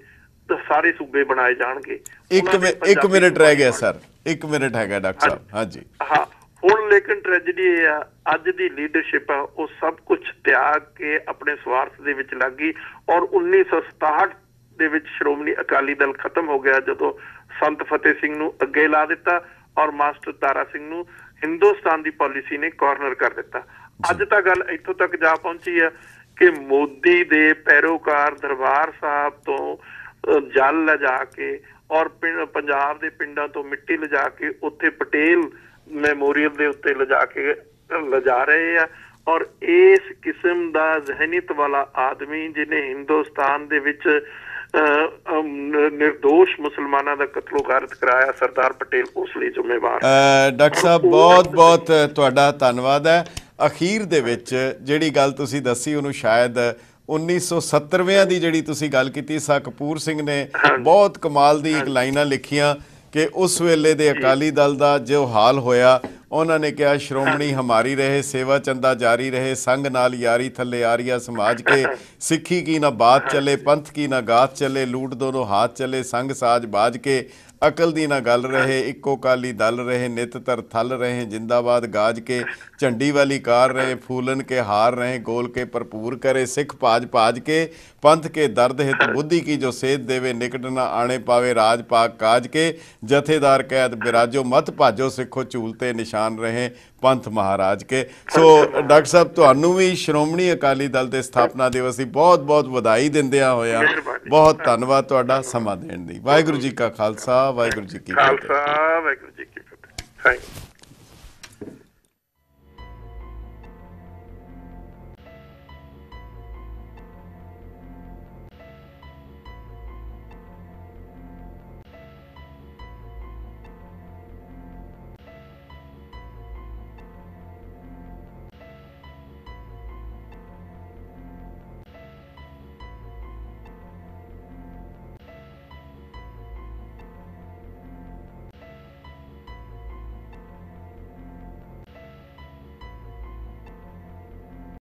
ਤਾਂ ਸਾਰੇ ਸੂਬੇ ਬਣਾਏ ਜਾਣਗੇ। ਇੱਕ ਮਿੰਟ ਰਹਿ ਗਿਆ ਸਰ, 1 ਮਿੰਟ ਹੈਗਾ ਡਾਕਟਰ ਸਾਹਿਬ। ਹਾਂਜੀ ਹਾਂ, ਹੁਣ ਲੇਕਿਨ ਟ੍ਰੈਜਡੀ ਇਹ ਆ, ਅੱਜ ਦੀ ਲੀਡਰਸ਼ਿਪ ਆ ਉਹ ਸਭ ਕੁਝ ਤਿਆਗ ਕੇ ਆਪਣੇ ਸਵਾਰਥ ਦੇ ਵਿੱਚ ਲੱਗ ਗਈ। ਔਰ 1967 ਦੇ ਵਿੱਚ ਸ਼੍ਰੋਮਣੀ ਅਕਾਲੀ ਦਲ ਖਤਮ ਹੋ ਗਿਆ, ਜਦੋਂ ਸੰਤ ਫਤਿਹ ਸਿੰਘ ਨੂੰ ਅੱਗੇ ਲਾ ਦਿੱਤਾ ਔਰ ਮਾਸਟਰ ਤਾਰਾ ਸਿੰਘ ਨੂੰ ਹਿੰਦੁਸਤਾਨ ਦੀ ਪਾਲਿਸੀ ਨੇ ਕਾਰਨਰ ਕਰ ਦਿੱਤਾ। ਅੱਜ ਤਾਂ ਗੱਲ ਇੱਥੋਂ ਤੱਕ ਜਾ ਪਹੁੰਚੀ ਆ ਕਿ ਮੋਦੀ ਦੇ ਪੈਰੋਕਾਰ ਦਰਬਾਰ ਸਾਹਿਬ ਤੋਂ ਜਲ ਲਿਜਾ ਕੇ ਔਰ ਪੰਜਾਬ ਦੇ ਪਿੰਡਾਂ ਤੋਂ ਮਿੱਟੀ ਲਿਜਾ ਕੇ ਉੱਥੇ ਪਟੇਲ ਮੈਮੋਰੀਅਲ ਦੇ ਉੱਤੇ ਲਿਜਾ ਰਹੇ ਆ। ਔਰ ਇਸ ਕਿਸਮ ਦਾ ਜ਼ਹਿਨੀਅਤ ਵਾਲਾ ਆਦਮੀ ਜਿਹਨੇ ਹਿੰਦੁਸਤਾਨ ਦੇ ਵਿੱਚ ਨਿਰਦੋਸ਼ ਮੁਸਲਮਾਨਾਂ ਦਾ ਕਤਲੋ ਗਾਰਤ ਕਰਾਇਆ, ਸਰਦਾਰ ਪਟੇਲ ਉਸ ਲਈ ਜ਼ਿੰਮੇਵਾਰ। ਡਾਕਟਰ ਸਾਹਿਬ ਬਹੁਤ ਬਹੁਤ ਤੁਹਾਡਾ ਧੰਨਵਾਦ ਹੈ। ਅਖੀਰ ਦੇ ਵਿੱਚ ਜਿਹੜੀ ਗੱਲ ਤੁਸੀਂ ਦੱਸੀ ਉਹਨੂੰ ਸ਼ਾਇਦ 1970ਵਿਆਂ ਦੀ ਜਿਹੜੀ ਤੁਸੀਂ ਗੱਲ ਕੀਤੀ, ਸਾ ਕਪੂਰ ਸਿੰਘ ਨੇ ਬਹੁਤ ਕਮਾਲ ਦੀ ਇੱਕ ਲਾਈਨਾਂ ਲਿਖੀਆਂ ਕਿ ਉਸ ਵੇਲੇ ਦੇ ਅਕਾਲੀ ਦਲ ਦਾ ਜੋ ਹਾਲ ਹੋਇਆ, ਉਹਨਾਂ ਨੇ ਕਿਹਾ ਸ਼੍ਰੋਮਣੀ ਹਮਾਰੀ ਰਹੇ, ਸੇਵਾ ਚੰਦਾ ਜਾਰੀ ਰਹੇ, ਸੰਗ ਨਾਲ ਯਾਰੀ ਥੱਲੇ ਆਰੀਆ ਸਮਾਜ ਕੇ, ਸਿੱਖੀ ਕੀ ਨਾ ਬਾਤ ਚੱਲੇ, ਪੰਥ ਕੀ ਨਾ ਗਾਤ ਚੱਲੇ, ਲੂਟ ਦੋਨੋਂ ਹਾਥ ਚੱਲੇ, ਸੰਗ ਸਾਜ ਬਾਜ ਕੇ, ਅਕਲ ਦੀ ਨਾ ਗੱਲ ਰਹੇ, ਇੱਕੋ ਕਾਲੀ ਦਲ ਰਹੇ, ਨਿਤ ਧਰ ਥਲ ਰਹੇ, ਜਿੰਦਾਬਾਦ ਗਾਜ ਕੇ, ਝੰਡੀ ਵਾਲੀ ਕਾਰ ਰਹੇ, ਫੂलन के हार रहे, गोल के भरपूर करे, सिख भाज भाज के, पंथ के दर्द हित बुद्धि की जो सेध देवे, निकट न आने पावे राज पाक काज के, जथेदार कैद बिराजो मत भाजो, सिखो झूलते निशान रहे पंथ महाराज के। सो डॉक्टर साहब ਤੁਹਾਨੂੰ ਵੀ ਸ਼੍ਰੋਮਣੀ ਅਕਾਲੀ ਦਲ ਦੇ ਸਥਾਪਨਾ ਦਿਵਸ ਦੀ ਬਹੁਤ ਬਹੁਤ ਵਧਾਈ ਦਿੰਦਿਆਂ ਹੋਇਆ ਬਹੁਤ ਧੰਨਵਾਦ ਤੁਹਾਡਾ ਸਮਾਂ ਦੇਣ ਦੀ। ਵਾਹਿਗੁਰੂ ਜੀ ਕਾ ਖਾਲਸਾ, ਵਾਹਿਗੁਰੂ ਜੀ ਕੀ ਫਤਿਹ। ਖਾਲਸਾ, ਵਾਹਿਗੁਰੂ ਜੀ ਕੀ ਫਤਿਹ। Thank you.